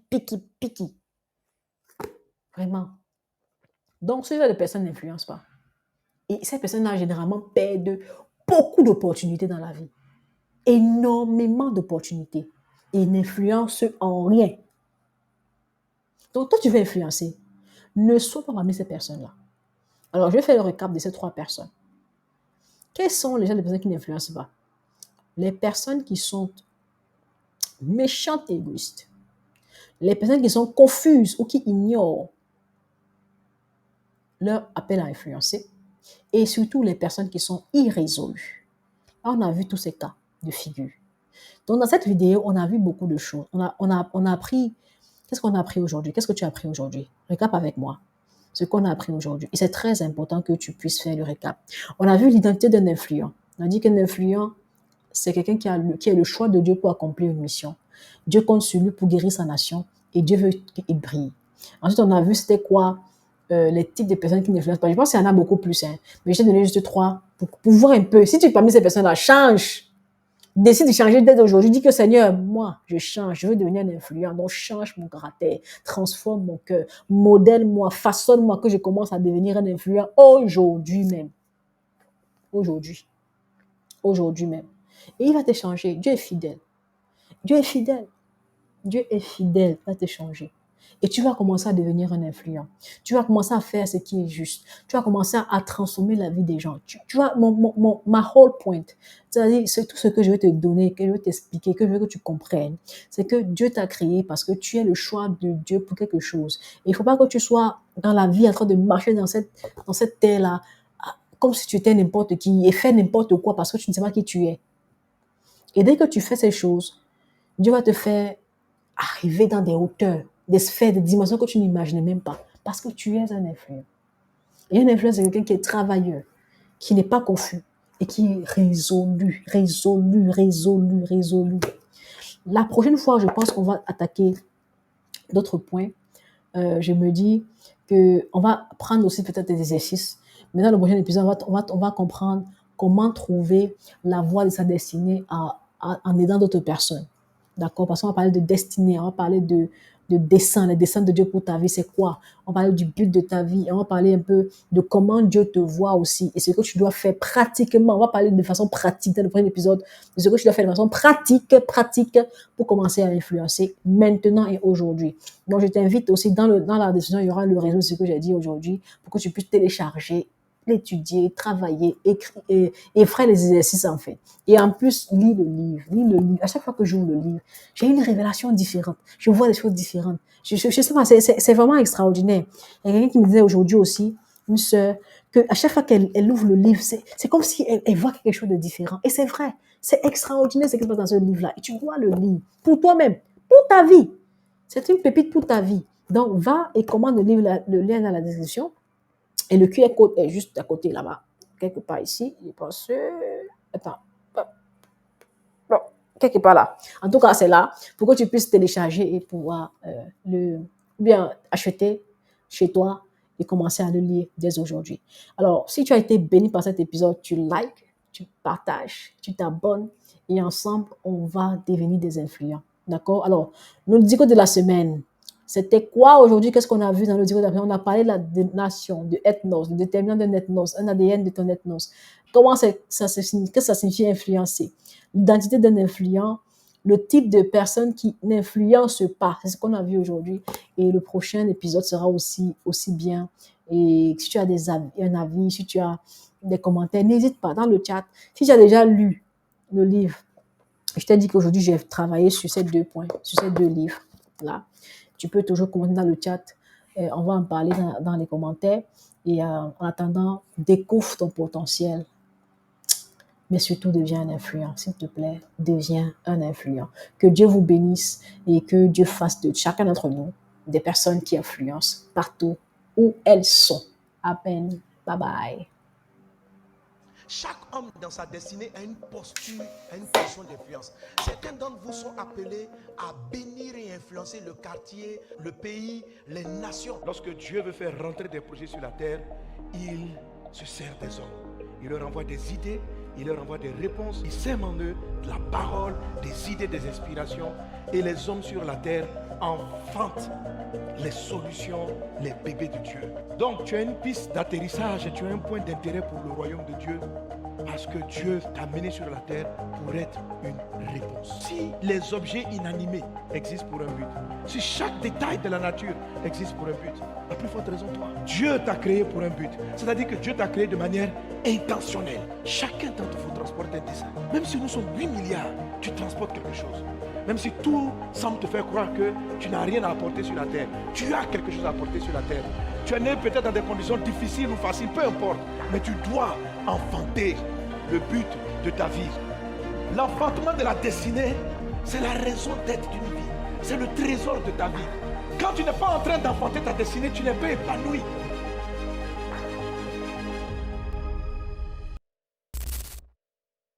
picky. Vraiment. Donc, ce genre de personnes n'influencent pas. Et ces personnes-là, généralement, perdent beaucoup d'opportunités dans la vie. Énormément d'opportunités. Et n'influencent en rien. Donc, toi, tu veux influencer. Ne sois pas parmi ces personnes-là. Alors, je vais faire le récap de ces 3 personnes. Quelles sont les gens de personnes qui n'influencent pas? Les personnes qui sont méchantes et égoïstes. Les personnes qui sont confuses ou qui ignorent leur appel à influencer. Et surtout, les personnes qui sont irrésolues. Là, on a vu tous ces cas de figure. Donc, dans cette vidéo, on a vu beaucoup de choses. On a appris. Qu'est-ce qu'on a appris aujourd'hui? Qu'est-ce que tu as appris aujourd'hui? Récap avec moi. Ce qu'on a appris aujourd'hui. Et c'est très important que tu puisses faire le récap. On a vu l'identité d'un influent. On a dit qu'un influent, c'est quelqu'un qui a le choix de Dieu pour accomplir une mission. Dieu compte sur lui pour guérir sa nation et Dieu veut qu'il brille. Ensuite, on a vu c'était quoi les types de personnes qui n'influencent pas. Je pense qu'il y en a beaucoup plus, hein. Mais je t'ai donné juste 3 pour voir un peu. Si tu es parmi ces personnes-là, change. Décide de changer dès aujourd'hui. Dis que Seigneur, moi, je change. Je veux devenir un influent. Donc, change mon caractère. Transforme mon cœur. Modèle-moi. Façonne-moi que je commence à devenir un influent aujourd'hui même. Aujourd'hui. Aujourd'hui même. Et il va te changer. Dieu est fidèle. Dieu est fidèle. Dieu est fidèle. Il va te changer. Et tu vas commencer à devenir un influent. Tu vas commencer à faire ce qui est juste. Tu vas commencer à transformer la vie des gens. Tu vois, ma whole point, c'est-à-dire, c'est tout ce que je vais te donner, que je vais t'expliquer, que je veux que tu comprennes. C'est que Dieu t'a créé parce que tu es le choix de Dieu pour quelque chose. Et il ne faut pas que tu sois dans la vie en train de marcher dans cette terre-là, comme si tu étais n'importe qui et faire n'importe quoi parce que tu ne sais pas qui tu es. Et dès que tu fais ces choses, Dieu va te faire arriver dans des hauteurs, des sphères, des dimensions que tu n'imaginais même pas. Parce que tu es un influent. Et un influent, c'est quelqu'un qui est travailleur, qui n'est pas confus et qui est résolu. La prochaine fois, je pense qu'on va attaquer d'autres points. Je me dis qu'on va prendre aussi peut-être des exercices. Mais dans le prochain épisode, on va comprendre comment trouver la voie de sa destinée en aidant d'autres personnes. D'accord? Parce qu'on va parler de destinée, on va parler de dessein, le dessein de Dieu pour ta vie, c'est quoi? On va parler du but de ta vie, on va parler un peu de comment Dieu te voit aussi et ce que tu dois faire pratiquement. On va parler de façon pratique dans le prochain épisode de ce que tu dois faire de façon pratique pour commencer à influencer maintenant et aujourd'hui. Donc, je t'invite aussi dans la description, il y aura le réseau de ce que j'ai dit aujourd'hui pour que tu puisses télécharger, l'étudier, travailler, écrire et faire les exercices en fait. Et en plus, lis le livre. À chaque fois que j'ouvre le livre, j'ai une révélation différente. Je vois des choses différentes. Je sais pas, c'est vraiment extraordinaire. Il y a quelqu'un qui me disait aujourd'hui aussi, une sœur, que à chaque fois qu'elle ouvre le livre, c'est comme si elle voit quelque chose de différent. Et c'est vrai, c'est extraordinaire ce qui se passe dans ce livre-là. Et tu dois le lire pour toi-même, pour ta vie. C'est une pépite pour ta vie. Donc, va et commande le lien dans la description. Et le QR code est juste à côté là-bas. Quelque part ici. Je pense. Attends. Non, quelque part là. En tout cas, c'est là pour que tu puisses télécharger et pouvoir bien acheter chez toi et commencer à le lire dès aujourd'hui. Alors, si tu as été béni par cet épisode, tu likes, tu partages, tu t'abonnes et ensemble, on va devenir des influents. D'accord? Alors, le dico de la semaine, c'était quoi aujourd'hui? Qu'est-ce qu'on a vu dans le dico de la semaine? On a parlé de la nation, de ethnos, de déterminant d'un ethnos, un ADN de ton ethnos. Qu'est-ce que ça signifie influencer? L'identité d'un influent, le type de personne qui n'influence pas. C'est ce qu'on a vu aujourd'hui. Et le prochain épisode sera aussi bien. Et si tu as un avis, si tu as des commentaires, n'hésite pas dans le chat. Si tu as déjà lu le livre, je t'ai dit qu'aujourd'hui, j'ai travaillé sur ces 2 points, sur ces 2 livres-là. Tu peux toujours commenter dans le chat. On va en parler dans les commentaires. Et en attendant, découvre ton potentiel. Mais surtout, deviens un influent. S'il te plaît, deviens un influent. Que Dieu vous bénisse et que Dieu fasse de chacun d'entre nous des personnes qui influencent partout où elles sont. Amen. Bye bye. Chaque homme dans sa destinée a une posture, a une position d'influence. Certains d'entre vous sont appelés à bénir et influencer le quartier, le pays, les nations. Lorsque Dieu veut faire rentrer des projets sur la terre, il se sert des hommes. Il leur envoie des idées, il leur envoie des réponses. Il sème en eux de la parole, des idées, des inspirations. Et les hommes sur la terre enfantent les solutions, les bébés de Dieu. Donc tu as une piste d'atterrissage et tu as un point d'intérêt pour le royaume de Dieu. Parce que Dieu t'a mené sur la terre pour être une réponse. Si les objets inanimés existent pour un but, si chaque détail de la nature existe pour un but, à plus forte raison toi. Dieu t'a créé pour un but. C'est-à-dire que Dieu t'a créé de manière intentionnelle. Chacun d'entre vous transporte un dessin. Même si nous sommes 8 milliards, tu transportes quelque chose. Même si tout semble te faire croire que tu n'as rien à apporter sur la terre, tu as quelque chose à apporter sur la terre. Tu es né peut-être dans des conditions difficiles ou faciles, peu importe, mais tu dois enfanter le but de ta vie. L'enfantement de la destinée, c'est la raison d'être d'une vie. C'est le trésor de ta vie. Quand tu n'es pas en train d'enfanter ta destinée, tu n'es pas épanoui.